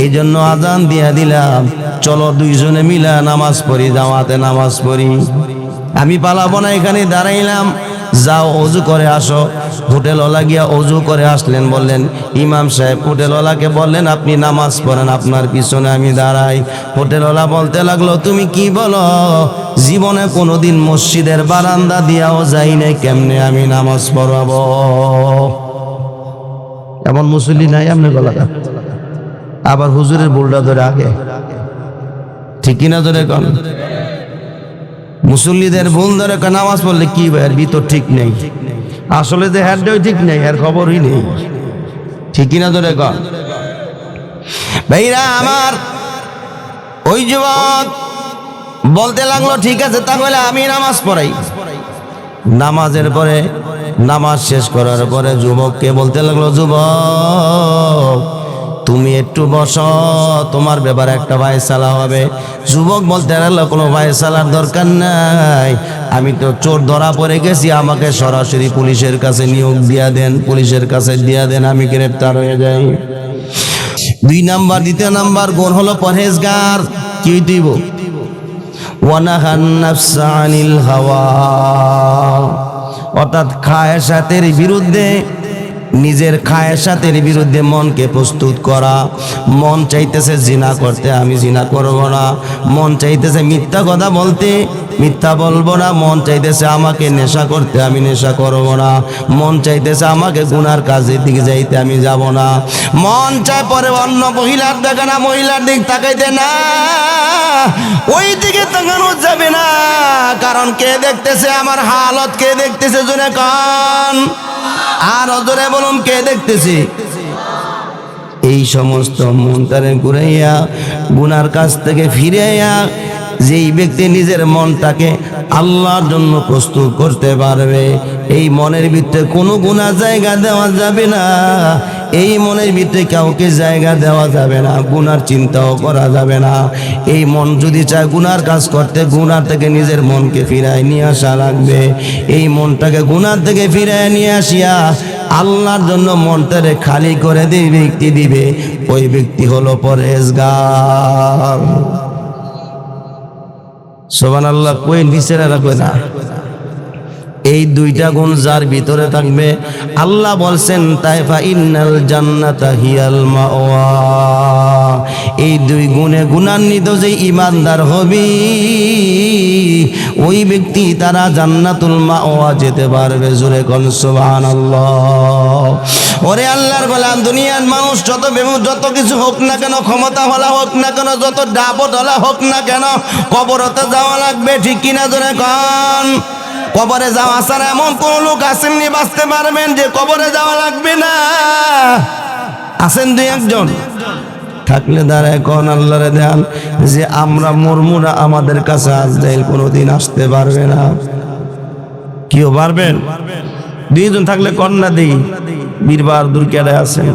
এই জন্য আজান দিয়া দিলাম, চলো দুইজনে মিলা নামাজ পড়ি, জামাতে নামাজ পড়ি। আমি পালাবো না, এখানে দাঁড়াইলাম। যাও অজু করে আসো। হোটেলওয়ালা গিয়া অজু করে আসলেন, বললেন ইমাম সাহেব, হোটেলওয়ালাকে বললেন আপনি নামাজ পড়েন, আপনার পিছনে আমি দাঁড়াই। হোটেলওয়ালা বলতে লাগলো তুমি কি বলো, জীবনে কোনোদিন মসজিদের বারান্দা দিয়াও যাই নাই, কেমনে আমি নামাজ পড়াবো? এমন মুসল্লি নাই আপনার গলাটা। আবার হুজুরের বুলটা ধরে আগে, ঠিক কিনা ধরে কন? মুসল্লিদের ভুল ধরে নামাজ পড়লে কি ভাই, ভিতর ঠিক নেই, আসলে যে হ্যাডও ঠিক নেই, আর খবরই নেই, ঠিক কিনা ধরে কন? ভাইরা আমার, ওই যুবক বলতে লাগলো ঠিক আছে তাহলে আমি নামাজ পড়াই। নামাজের পরে, নামাজ শেষ করার পরে যুবককে বলতে লাগলো যুবক তুমি একটু বসো, তোমার ব্যাপারে একটা ফায়সালা হবে। যুবক বলতে লাগলো কোনো ফায়সালার দরকার নাই, আমি তো চোর ধরা পড়ে গেছি, আমাকে সরাসরি পুলিশের কাছে নিয়োগ দিয়া দেন, পুলিশের কাছে দিয়া দেন, আমি গ্রেফতার হয়ে যাই। 2 নাম্বার, দ্বিতীয় নাম্বার গুণ হলো পরহেজগার। কি দিব? ওয়ানাহান নাফসা আনিল হাওয়া, অর্থাৎ খায়েশাতের বিরুদ্ধে, নিজের খায়েশাতের বিরুদ্ধে মনকে প্রস্তুত করা। মন চাইতেছে জিনা করতে, আমি জিনা করব না। মন চাইতেছে মিথ্যা কথা বলতে, মিথ্যা বলবো না। মন চাইতেছে আমাকে নেশা করতে, আমি নেশা করব না। মন চাইতেছে আমাকে গুনার কাজের দিকে যাইতে, আমি যাব না। মন চায় পরে অন্য মহিলার দেখে না, মহিলার দিক তাকাইতে না, ওই দিকে তাকানো যাবে না, কারণ কে দেখতেছে আমার হালত, কে দেখতেছে জোরে কান, আর জোরে বলুন কে দেখতেছে? এই সমস্ত মনটারে ঘুরাইয়া গুনার কাছ থেকে ফিরাইয়া যেই ব্যক্তি নিজের মনটাকে আল্লাহর জন্য প্রস্তুত করতে পারবে, এই মনের ভিতরে কোনো গুনাহ জায়গা দেওয়া যাবে না, এই মনের ভিতরে কাউকে জায়গা দেওয়া যাবে না, গুনার চিন্তাও করা যাবে না। এই মন যদি চায় গুনার কাজ করতে, গুনার থেকে নিজের মনকে ফিরায় নিয়ে আসা লাগবে। এই মনটাকে গুনার থেকে ফিরায় নিয়ে আসিয়া আল্লাহর জন্য মনটারে খালি করে দিয়ে ব্যক্তি দিবে, ওই ব্যক্তি হলো পরহেজগার। সুবহানাল্লাহ, কই নিচেরা রাখবে না। এই 2টা গুণ যার ভিতরে থাকবে, আল্লাহ বলছেন তাইফা ইন্নাল জান্নাতা হিয়াল মাওয়া, এই 2 গুণে গুণান্বিত যে ইমানদার হবি, ওই ব্যক্তি তারা জান্নাতুল মাওয়া যেতে পারবে। জোরে কোন সুবহানাল্লাহ। ওরে আল্লাহর গোলাম, দুনিয়ার মানুষ যত কিছু হোক না কেন, ক্ষমতা হলা হোক না কেন, যত দাপট হলা হোক না কেন, কবরতে যাওয়া লাগবে, ঠিক কিনা জোরে কোন? কবরে যাওয়া ছাড়া এমন কোন লোক আসেননি বাঁচতে পারবেন যে কবরে যাওয়া লাগবে না? আছেন 2-1 জন? থাকলে দাঁড়ায় কোন আল্লাহরে দেন যে আমরা মরমুরা, আমাদের কাছে আজরাইল কোনোদিন আসতে পারবে না। কেউ পারবেন? 2 জন থাকলে কন্যা দেই বীরবার দুর্গেরা আছেন।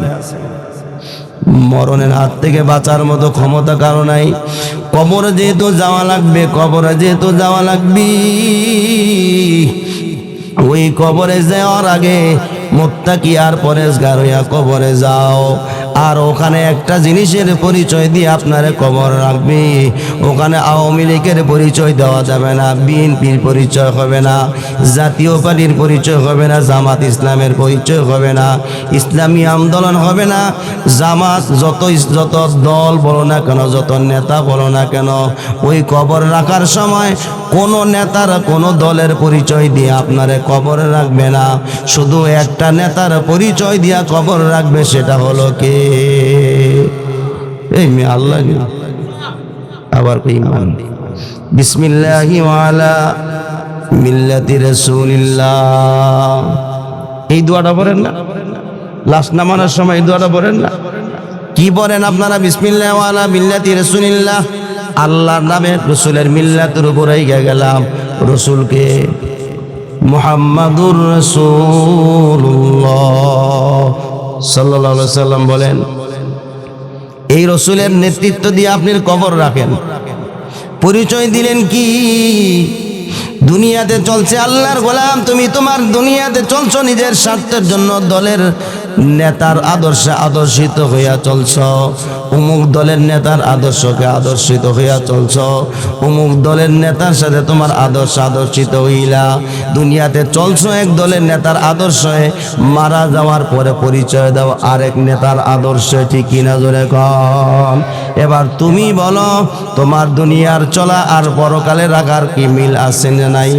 মরণের হাত থেকে বাঁচার মতো ক্ষমতা কারো নাই। কবরে যেহেতু যাওয়া লাগবে, কবরে যেহেতু যাওয়া লাগবে, ওই কবরে যাওয়ার আগে মুত্তাকি আর পরেশগার হইয়া কবরে যাও। আর ওখানে একটা জিনিসের পরিচয় দিয়ে আপনারে কবর রাখবে। ওখানে আওয়ামী লীগের পরিচয় দেওয়া যাবে না, বিএনপির পরিচয় হবে না, জাতীয় পার্টির পরিচয় হবে না, জামাত ইসলামের পরিচয় হবে না, ইসলামী আন্দোলন হবে না। জামাত যত দল বলো না কেন, যত নেতা বলো না কেন, ওই কবর রাখার সময় কোনো নেতার কোনো দলের পরিচয় দিয়ে আপনারে কবরে রাখবে না। শুধু একটা নেতার পরিচয় দিয়া কবর রাখবে, সেটা হলো কে? এই মে আল্লাহ। আবার ইমান, বিসমিল্লাহি ওয়া আলা মিল্লাতি রাসূলিল্লাহ, এই দোয়াটা পড়েন না লাস্ট নামানোর সময়? এই দোয়াটা পড়েন না? কি পড়েন আপনারা? বিসমিল্লাহি ওয়া আলা মিল্লাতি রাসূলিল্লাহ, আল্লাহর নামে রসুলের মিল্লাতের উপরেই গেলাম। রসুলকে মুহাম্মাদুর রাসূলুল্লাহ সাল্লাল্লাহু আলাইহি সাল্লাম বলেন। এই রসুলের নেতৃত্ব দিয়ে আপনি কবর রাখেন। পরিচয় দিলেন কি? দুনিয়াতে চলছে আল্লাহর গোলাম, তুমি তোমার দুনিয়াতে চলছো নিজের স্বার্থের জন্য, দলের নেতার আদর্শে আদর্শিত হইয়া চলছ, অমুক দলের নেতার আদর্শকে আদর্শিত হইয়া চলছ, অমুক দলের নেতার সাথে তোমার আদর্শ আদর্শিত হইলা, দুনিয়াতে চলছো এক দলের নেতার আদর্শে, মারা যাওয়ার পরে পরিচয় দাও আরেক নেতার আদর্শে, ঠিক কিনা জোরে কন। এবার তুমি বলো তোমার দুনিয়ার চলা আর পরকালে রাখার কি মিল আছে না নাই?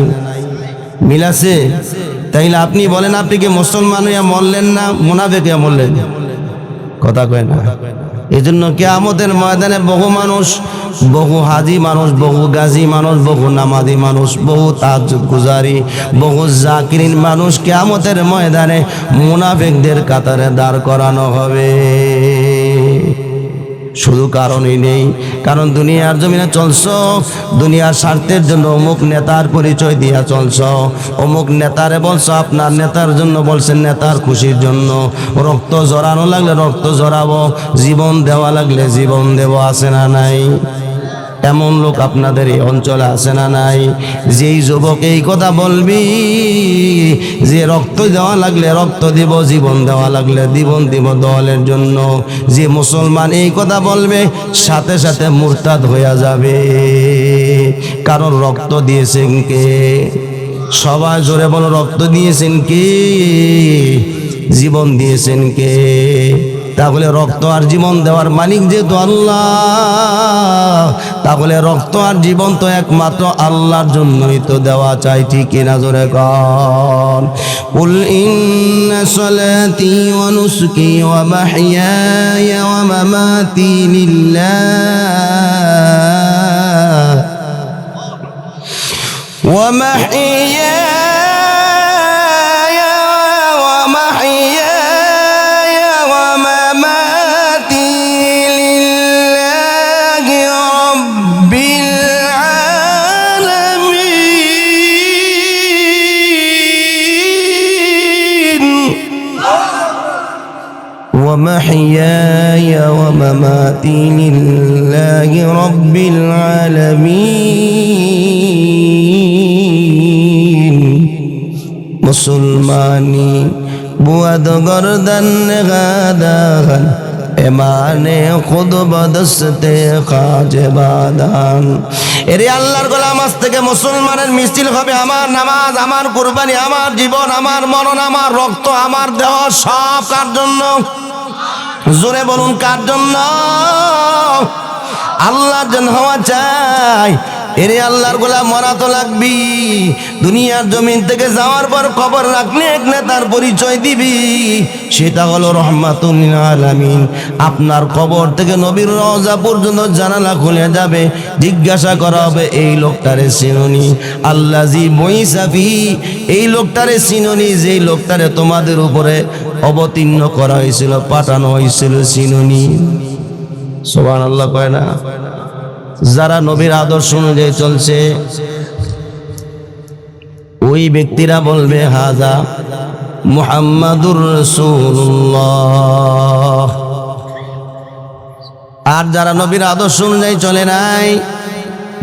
মিল আছে? তাইলে আপনি বলেন, আপনি কি মুসলমান হইয়া মরলেন না মুনাফিক হইয়া মরলেন? কথা কয় না। এই জন্য কিয়ামতের ময়দানে বহু মানুষ, বহু হাজি মানুষ, বহু গাজী মানুষ, বহু নামাজি মানুষ, বহু তাহাজ্জুদ গুজারি, বহু জাকিরিন মানুষ কিয়ামতের ময়দানে মুনাফিকদের কাতারে দাঁড় করানো হবে। শুধু কারণই নেই, কারণ দুনিয়ার জমিনে চলছ, দুনিয়ার স্বার্থের জন্য অমুক নেতার পরিচয় দিয়া চলছ, অমুক নেতারে বলছ আপনার নেতার জন্য, বলছেন নেতার খুশির জন্য। রক্ত জড়ানো লাগলে রক্ত জড়াবো, জীবন দেওয়া লাগলে জীবন দেব, আছে না নাই? এমন লোক আপনাদের এই অঞ্চলে আছে না নাই? যেই যুবক এই কথা বলবি যে রক্ত দেওয়া লাগলে রক্ত দিব, জীবন দেওয়া লাগলে জীবন দিব দলের জন্য, যে মুসলমান এই কথা বলবে সাথে সাথে মুরতাদ হইয়া যাবে। কারণ রক্ত দিয়েছেন কে? সবাই জোরে বলো, রক্ত দিয়েছেন কে? জীবন দিয়েছেন কে? তাহলে রক্ত আর জীবন দেওয়ার মালিক যেহেতু আল্লাহ, তাহলে রক্ত আর জীবন তো একমাত্র আল্লাহর জন্যই তো দেওয়া চাই, ঠিক কিনা জোরে কন। কুল ইন্না সলাতি ওয়া নুসুকি ওয়া মাহইয়ায়া ওয়া মামাতি লিল্লাহ ওয়া মাহইয়ায়া ومحياي ومماتي لله رب العالمين মুসলমানি বুয়াদ গর্দন গাদান এমানে খুদ বদস্তে খাজে বাদান। এরে আল্লাহর গোলাম, আজ থেকে মুসলমানের মিছিল হবে আমার নামাজ, আমার কুরবানি, আমার জীবন, আমার মরণ, আমার রক্ত, আমার দেহ, সব কার জন্য? জোরে বলুন, কার জন্য? আল্লাহর জন্য হওয়া চাই। এরে আল্লাহর গোলাম, মরা তো লাগবি। দুনিয়ার জমিন থেকে যাওয়ার পর কবর রাখলে এক নেতার পরিচয় দিবি, সেটা হলো রহমাতুল লিল আলামিন। আপনার কবর থেকে নবীর রওজা পর্যন্ত জানালা খুলে যাবে, জিজ্ঞাসা করা হবে এই লোকটারে চিনুনি? আল্লাজি বইসাফি, এই লোকটারে চিনুনি? যেই লোকটারে তোমাদের উপরে অবতীর্ণ করা হয়েছিল, পাঠানো হয়েছিল, চিনুনি? সুবহানাল্লাহ কয় না? যারা নবীর আদর্শ অনুযায়ী চলছে ওই ব্যক্তিরা বলবে হাজা মুহাম্মাদুর রাসূলুল্লাহ। আর যারা নবীর আদর্শ অনুযায়ী চলে নাই,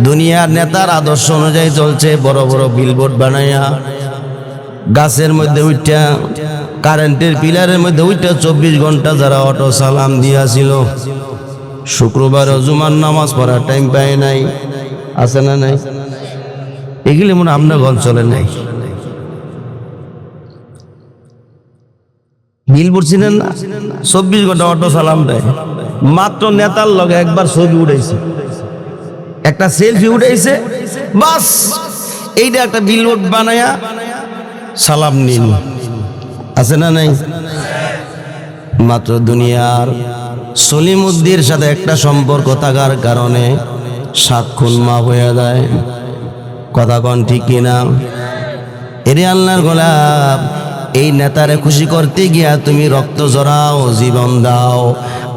দুনিয়ার নেতার আদর্শ অনুযায়ী চলছে, বড় বড় বিলবোর্ড বানাইয়া, গাছের মধ্যে উঠা, কারেন্টের পিলারের মধ্যে উঠা 24 ঘন্টা যারা অটো সালাম দিয়াছিল, শুক্রবার জুমার নামাজ পড়ার টাইম পায় নাই, আছে না নাই? এগুলি মনে আপনার অঞ্চলে নাই। বিল পড়ছিলেন না? 24 ঘন্টা অটো সালাম দেয়। মাত্র নেতার লগে একবার ছবি উঠাইছে, একটা সেলফি উঠাইছে, বাস এইটা একটা বিলবোর্ড বানায়া সালাম নিন, আছে না নাই? মাত্র দুনিয়ার সলিমুদ্দির সাথে একটা সম্পর্ক থাকার কারণে 7 খুন মাফ হয়ে যায়। কথা কন ঠিক কিনা? এরে আল্লাহর গোলাম, এই নেতারে খুশি করতে গিয়া তুমি রক্ত জড়াও, জীবন দাও,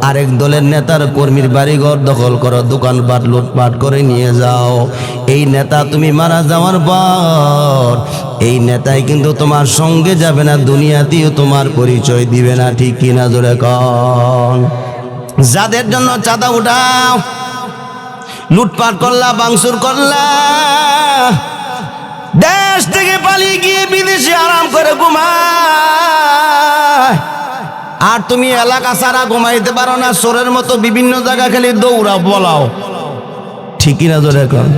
আরেক দলের নেতার কর্মীর বাড়িঘর দখল করো, দোকানপাট লুটপাট করে নিয়ে যাও। এই নেতা তুমি মারা যাওয়ার পর এই নেতাই কিন্তু তোমার সঙ্গে যাবে না, দুনিয়াতেও তোমার পরিচয় দিবে না, ঠিক কিনা জোরে কন। যাদের জন্য চাঁদা উঠাও, লুটপাট করলা, ভাঙচুর করলা, দেশ থেকে পালিয়ে গিয়ে বিদেশে আরাম করে ঘুমায়, আর তুমি এলাকা ছাড়া ঘুমাইতে পারো না, চোরের মতো বিভিন্ন জায়গা খালি দৌড়াও বলাও, ঠিক কিনা জোরে কর?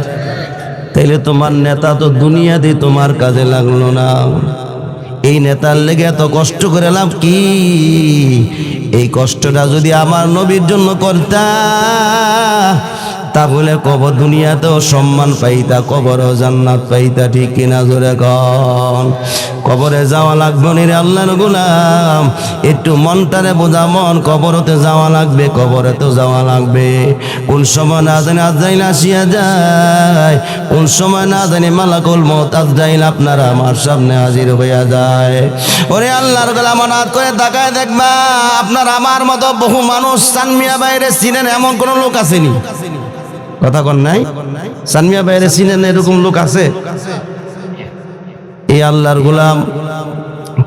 তাইলে তোমার নেতা তো দুনিয়াতে তোমার কাজে লাগলো না। এই নেতার লেগে এত কষ্ট করে লাভ কি? এই কষ্টটা যদি আমার নবীর জন্য করতা তাহলে কবর দুনিয়াতেও সম্মান পাইতা, কবরও জান্নাত পাইতা, ঠিক কিনা জোরে কন? কবরে যাওয়া লাগবে রে আল্লাহর গোলাম, একটু মনটারে বোঝা মন, কবরতে যাওয়া লাগবে, কবরে তো যাওয়া লাগবে। কোন সময় না জানি আজরাইল আসিয়া যায়, কোন সময় না জানি মালাকুল মউত আজরাইল আপনার আমার সামনে হাজির হইয়া যায়। ওরে আল্লাহর গোলাম, মনাত করে তাকায় দেখবা আপনার আমার মতো বহু মানুষ সানমিয়া বাইরে চিনেন এমন কোন লোক আসেনি? কথা কন নাই? সানমিয়া বাইরে চিনেন এরকম লোক আছে? এই আল্লাহর গোলাম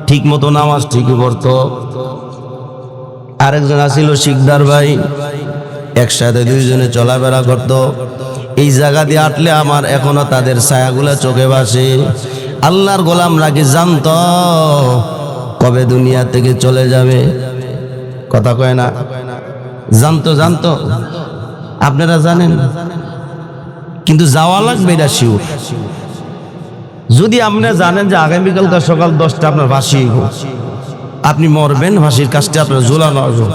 ঠিক মতো নামাজ ঠিকই পড়তো। আরেকজন আছিল শিকদার ভাই, একসাথে দুইজনে চলাফেরা করত। এই জায়গা দিয়ে হাঁটলে আমার এখনো তাদের ছায়াগুলা চোখে ভাসে। আল্লাহর গোলাম নাকি জানতো কবে দুনিয়া থেকে চলে যাবে, কথা কয় না? জানতো, জানতো। আপনারা জানেন, কিন্তু যাওয়া লাগবে এটা শিওর। যদি আপনারা জানেন যে আগামীকালকার সকাল 10টা আপনার ফাঁসি, আপনি মরবেন, ফাঁসির কাজটা আপনার ঝোলানো হবে,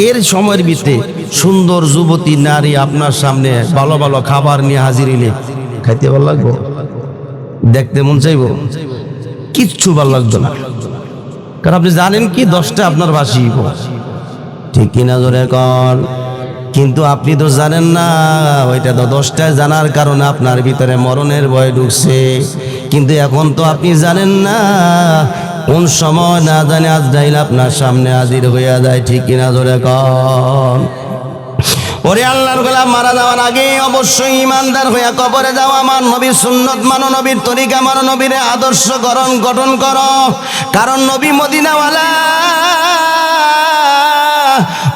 এর সময়ের ভিতরে সুন্দর যুবতী নারী আপনার সামনে ভালো ভালো খাবার নিয়ে হাজির হইলে খাইতে ভালো লাগবো? দেখতে মন চাইবো? কিচ্ছু ভালো লাগতো না, কারণ আপনি জানেন কি 10টা আপনার ফাঁসি, ঠিক কিনা জোরে কর? কিন্তু আপনি তো জানেন না, ওইটা তো 10টায় জানার কারণে আপনার ভিতরে মরণের ভয় ঢুকছে। কিন্তু এখন তো আপনি জানেন না কোন সময় না জানি আজরাইল আপনার সামনে হাজির হইয়া যায়, ঠিক কিনা জোরে কর? ওরে আল্লাহর গোলাম, মারা যাওয়ার আগে অবশ্যই ইমানদার হইয়া কবরে যাও, আমার নবীর সুন্নত মানো, নবীর তরিকা মানো, নবীর আদর্শ গঠন করো। কারণ নবী মদিনাওয়ালা,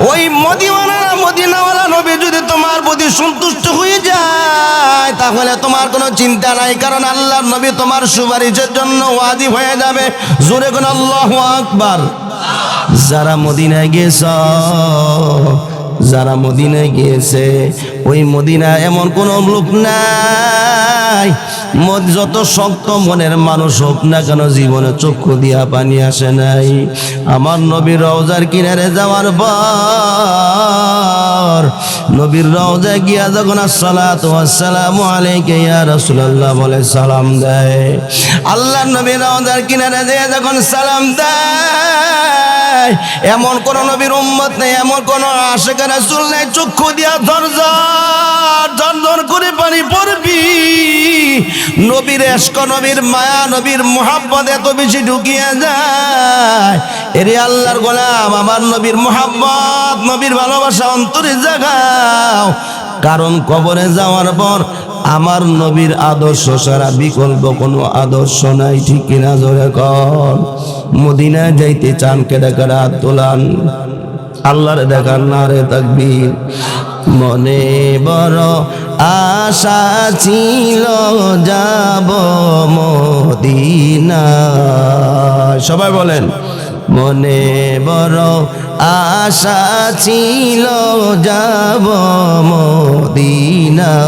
ওই মদিনাওয়ালা নবী যদি তোমার প্রতি সন্তুষ্ট হয়ে যায় তাহলে তোমার কোনো চিন্তা নাই, কারণ আল্লাহর নবী তোমার সুপারিশের জন্য ওয়াজিব হয়ে যাবে। জোরে কোন আল্লাহু আকবার। যারা মদিনায় গেছ, যারা মদিনায় গিয়েছে, ওই মদিনায় এমন কোন লোক নাই, যত শক্ত মনের মানুষ হোক না কেন, জীবনে চক্ষু দিয়া পানি আসে নাই। আমার নবীর রওজার কিনারে যাওয়ার পর নবীর রওজায় গিয়া যখন আসসালাতু ওয়াসসালামু আলাইকা ইয়া রাসূলুল্লাহ বলে সালাম দেয়, আল্লাহর নবীর রওজার কিনারে যেয়ে যখন সালাম দেয়, এমন কোন নবীর উম্মত নেই, এমন কোন আশিকে রাসূল নেই, চক্ষু দিয়া ঝরঝর করে পানি পড়বি। নবীর ইশক, নবীর মায়া, নবীর মুহাব্বত এত বেশি ঢুকিয়ে যায়। এরে আল্লাহর গোলাম, আমার নবীর মুহাব্বত, নবীর ভালোবাসা অন্তরে জাগাও, কারণ কবরে যাওয়ার পর আমার নবীর আদর্শ ছাড়া বিকল্প কোনো আদর্শ নাই, ঠিক কিনা জোরে কর? মদিনায় যাইতে চান কেডা কেডা হাত তোলান, আল্লাহর দেখার নারে তাকবীর। মনে বড় আশা ছিল যাব মদিনা, সবাই বলেন। মনে বড় আশা ছিল যাব মদিনায়,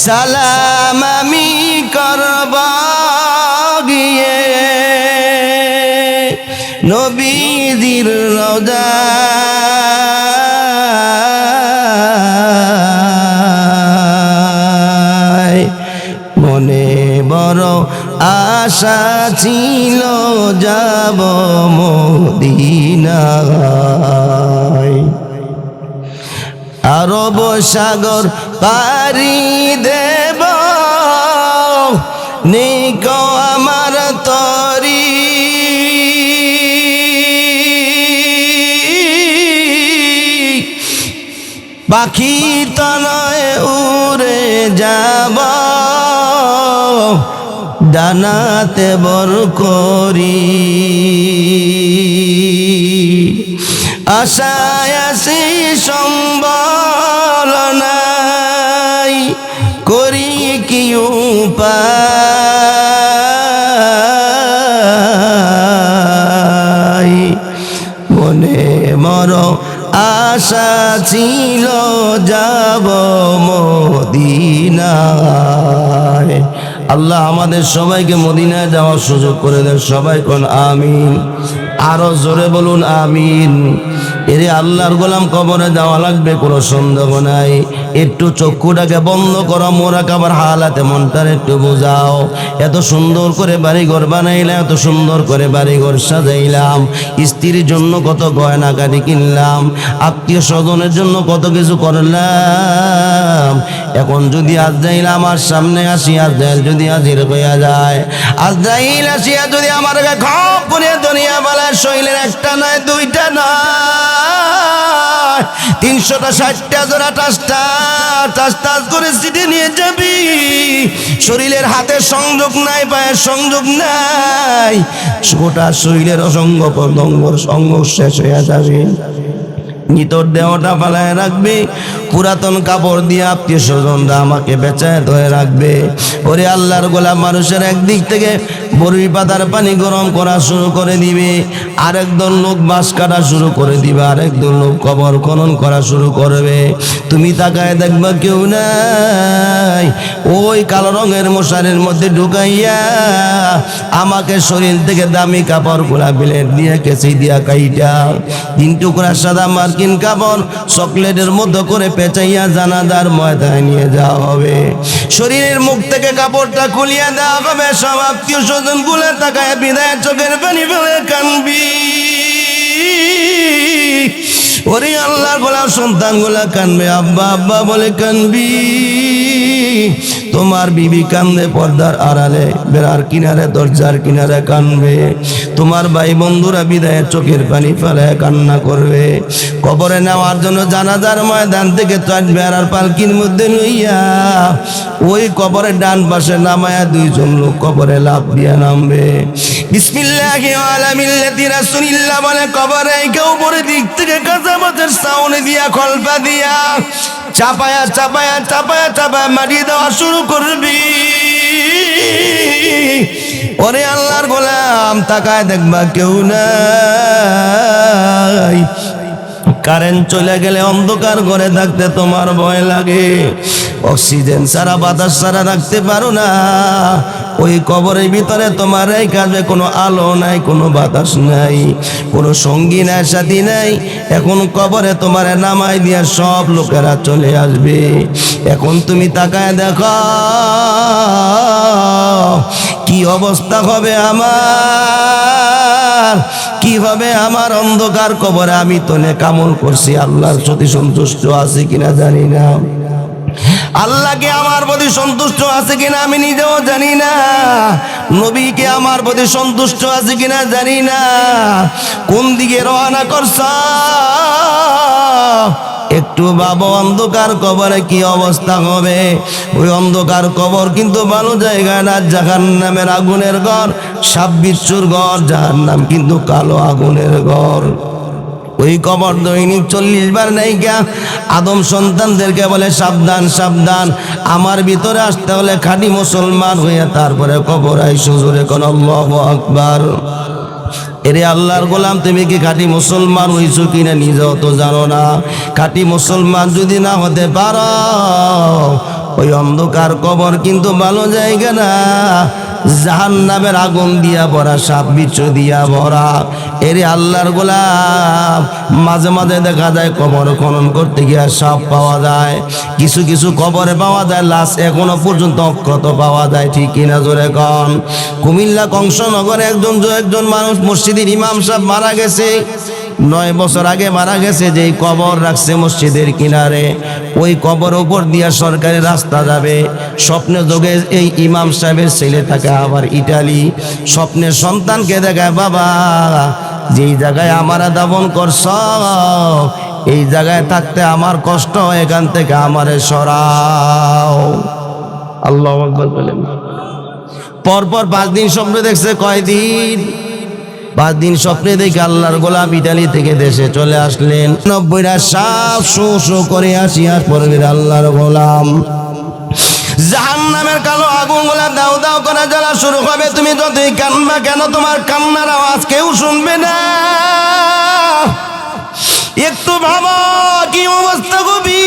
সালাম আমি করব গিয়ে নবীজির রওজায়। মনে বড় আশা ছিল যাব মদিনায়, আরব সাগর পাড়ি দেব নিকো আমার তরি, পাখি তনয় উড়ে যাব ডানাতে বর করি, আশায় আসি সম্বল নাই, করি কি উপায়। আশা ছিল যাব মদিনায়। আল্লাহ আমাদের সবাইকে মদিনায় যাওয়ার সুযোগ করে দেন। সবাই কোন আমিন, আরো জোরে বলুন আমিন। এরে আল্লাহর গোলাম, কবরে যাওয়া লাগবে, কোনো সন্দেহ নাই। একটু চক্ষুটাকে বন্ধ করো, মোরাকাবার হালাতে মনটার একটু বোঝাও। এত সুন্দর করে বাড়িঘর বানাইলাম, এত সুন্দর করে বাড়িঘর সাজাইলাম, স্ত্রীর জন্য কত গয়না গাড়ি কিনলাম, আত্মীয় স্বজনের জন্য কত কিছু করলাম। এখন যদি আজরাইল আমার সামনে আসি, আজরাইল যদি হাজির হইয়া যায়, আজরাইল আসিয়া যদি আমার খপ করে দুনিয়া বলে শৈলের একটা নয় দুইটা নয় 300টা 60টা জোড়া টাস করে সিটে নিয়ে যাবি। শরীরের হাতের সংযোগ নাই, পায়ের সংযোগ নাই, গোটা শরীরের অসঙ্গ প্রত্যঙ্গর সঙ্গ শেষ হয়ে যাবে। নিতর দেহটা পালায় রাখবে, পুরাতন কাপড় দিয়ে আত্মীয় স্বজনরা আমাকে বেচায় ধরে রাখবে। ওরে আল্লাহর গোলাম, মানুষের একদিক থেকে বরুই পাতার পানি গরম করা শুরু করে দিবে, আরেকদল লোক বাঁশ কাটা শুরু করে দিবে, আরেকদল লোক কবর খনন করা শুরু করবে। তুমি তাকায় দেখবা কেউ নাই। ওই কালো রঙের মশারির মধ্যে ঢুকাইয়া আমাকে শরীর থেকে দামি কাপড় গুলা বিলেট দিয়ে কেঁচি দিয়া কাইটা 3 টুকরা সাদা মার্কিন কাপড় চকলেটের মধ্যে করে পেঁচাইয়া জানাজার ময়দানে নিয়ে যাওয়া হবে। শরীরের মুখ থেকে কাপড়টা খুলিয়া দেওয়া হবে। সব আত্মীয় স্বজন গুলো তাকায় বিদায় চোখের পানি ফেলে কানবি। ওরে আল্লাহর গোলাম, সন্তান গুলা কানবে, আব্বা আব্বা বলে কানবি। তোমার বিবি কান্দে পর্দার আড়ালে, বেড়ার কিনারে, দরজার কিনারে কানবে। তোমার ভাই বন্ধুরা বিদায়ের চোখের পানি ফেলে কান্না করবে। কবরে নেওয়ার জন্য জানাজার ময়দান থেকে বেড়ার পালকির মধ্যে লইয়া ওই কবরের ডান পাশে নামায়া 2 জন লোক কবরে লাফ দিয়া নামবে। বিসমিল্লাহি আলা মিল্লাতি রাসূলিল্লাহ বলে কবরে কেউ উপরের দিক থেকে কাঁচা মাছের সাউনে দিয়া খলপা দিয়া চাপায়া চাপায়া চাপায়া চাপায়া মাটি দেওয়া শুরু করবি। ওরে আল্লাহর গোলাম, তাকায় দেখবা কেউ নাই। কারেন্ট চলে গেলে অন্ধকার ঘরে থাকতে তোমার ভয় লাগে। অক্সিজেন ছাড়া, বাতাস ছাড়া রাখতে পারো না। ওই কবরের ভিতরে তোমার এই কাজে কোনো আলো নাই, কোনো বাতাস নাই, কোনো সঙ্গী নাই, সাথী নাই। এখন কবরে তোমার নামাই দিয়া সব লোকেরা চলে আসবে। এখন তুমি তাকায় দেখো কি অবস্থা হবে আমার, কি হবে আমার অন্ধকার কবরে। আমি তো নেকামল করছি, আল্লাহর প্রতি সন্তুষ্ট আছে কিনা জানি না। আল্লাহকে আমার প্রতি সন্তুষ্ট আছে কিনা আমি নিজেও জানি না। নবীকে আমার প্রতি সন্তুষ্ট আছে কিনা জানি না। কোন দিকে রওনা করছ একটু ভাবো। অন্ধকার কবরে কি অবস্থা হবে। ওই অন্ধকার কবর কিন্তু ভালো জায়গা না, জাহান্নামের আগুনের ঘর, সাপ বিচ্ছুর ঘর। জাহান্নাম কিন্তু কালো আগুনের ঘর। ওই কবর দৈনিক 40 বার নাইকা আদম সন্তানদেরকে বলে সাবধান সাবধান, আমার ভিতরে আসতে হলে খাঁটি মুসলমান হইয়া তারপরে কবর আইসো। জোরে কোন আল্লাহু আকবার। এরে আল্লাহর গোলাম, তুমি কি খাঁটি মুসলমান হইছো কিনা নিজেও তো জানো না। খাঁটি মুসলমান যদি না হতে পারো, ওই অন্ধকার কবর কিন্তু ভালো জায়গা না, জাহান্নামের আগুন দিয়া ভরা, সাপ বিচ্ছু দিয়া ভরা। এরে আল্লাহর গোলাম, মাঝে মাঝে দেখা যায় কবর খনন করতে গিয়া সাপ পাওয়া যায়, কিছু কিছু কবরে পাওয়া যায় লাশ এখনো পর্যন্ত অক্ষত পাওয়া যায়। ঠিক কিনা জোরে কন। কুমিল্লা কংসনগরে একজন মানুষ, মসজিদের ইমাম সাহেব মারা গেছে। 9 বছর আগে মারা গেছে। যেই কবর রাখছে মসজিদের কিনারে, ওই কবর উপর দিয়া সরকারি রাস্তা যাবে। স্বপ্নে যোগে এই ইমাম সাহেবের ছেলে থাকে আবার ইটালি। স্বপ্নের সন্তানকে দেখায়, বাবা যেই জায়গায় আমারা দাফন করছ, এই জায়গায় থাকতে আমার কষ্ট, এখান থেকে আমারে সরাও। আল্লাহু আকবার বলেন। পরপর 5 দিন স্বপ্নে দেখছে। কয়দিন? 5 দিন স্বপ্নে দেখে আল্লাহর গোলাম ইটালি থেকে দেশে চলে আসলেন। 90টা সাপ শো করে আসিয়ার পরে আল্লাহর গোলাম জাহান্নামের কালো আগুন গুলা দাও দাও করে জ্বালা শুরু হবে। তুমি যতই কান্না কেন, তোমার কান্নার আওয়াজ কেউ শুনবে না। একটু ভাবো কি অবস্থা হবে,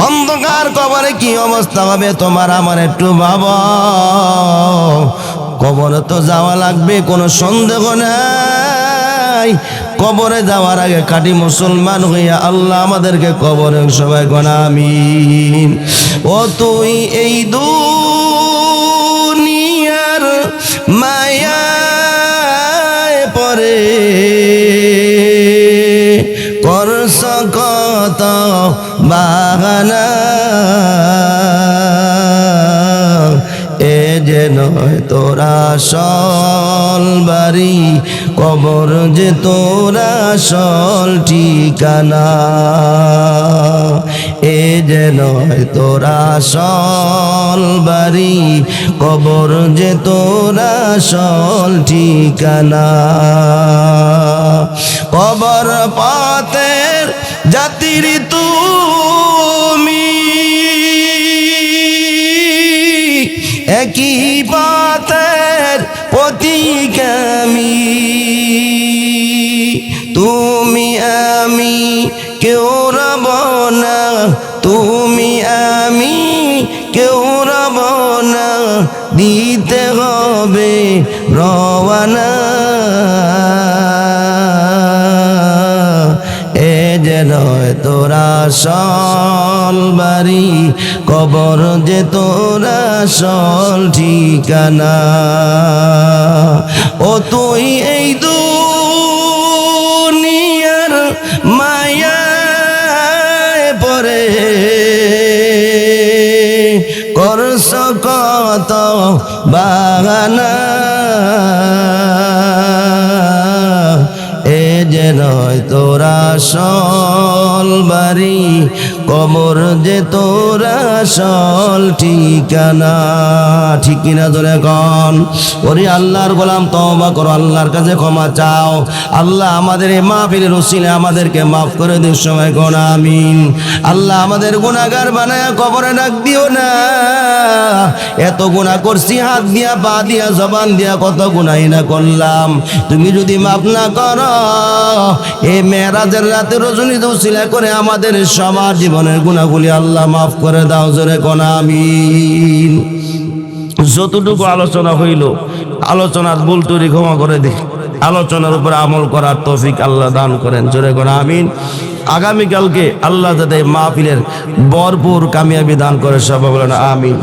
অন্ধকার কবরে কি অবস্থা হবে তোমার আমার, একটু ভাবো। কবরে তো যাওয়া লাগবে, কোনো সন্দেহ নাই। কবরে যাওয়ার আগে খাঁটি মুসলমান হইয়া আল্লাহ আমাদেরকে কবরে সবাই গোনা আমিন। ও তুই এই দুনিয়ার মায়ায় পরে করছ কত বাহানা, এ যে নয় তোরা আসল বাড়ি, কবর যে তোরা আসল ঠিকানা। এ যে নয় তোরা আসল বাড়ি, কবর যে তোরা আসল ঠিকানা। কবর পথের যাত্রী তুমি, একই পথের প্রতিগামী। তুমি আমি কেউ রব না, তুমি আমি কেউ রব না, দিতে হবে রওয়ানা। এ যে নয় তোরা আসল বাড়ি, কবর যে তোরা আসল ঠিকানা। ও তুই এই দুনিয়ার মায়ায় পরে করছ কত বাহানা, এ যে নয় তোরা আসল বাড়ি, কবর যে তোরা আসল ঠিকানা। ঠিক কিনা ধরে কন। ওরে আল্লাহর গোলাম তওবা করো, আল্লাহর কাছে ক্ষমা চাও। আল্লাহ আমাদের এই মাহফিলের উসিলে আমাদেরকে মাফ করে দিও, সবাই কোন আমিন। আল্লাহ আমাদের গুনাহগার বানায়া কবরে ডাক দিও না। এত গুনাহ করছি, হাত দিয়া পা দিয়া জবান দিয়া কত গুনাহই না করলাম, তুমি যদি মাফ না করো, এই মেরাজের রাতে রজনীতে উসিলা করে আমাদের সবার জীবনের গুনাহগুলি আল্লাহ মাফ করে দাও, জোরে কোন আমিন। যতটুকু আলোচনা হইল, আলোচনার ভুল ত্রুটি ক্ষমা করে দে, আলোচনার উপর আমল করার তৌফিক আল্লাহ দান করেন, জোরে কোন আমিন। আগামীকালকে আল্লাহ যাতে মাহফিলের ভরপুর কামিয়াবি দান করে, সবাই বলেন আমিন।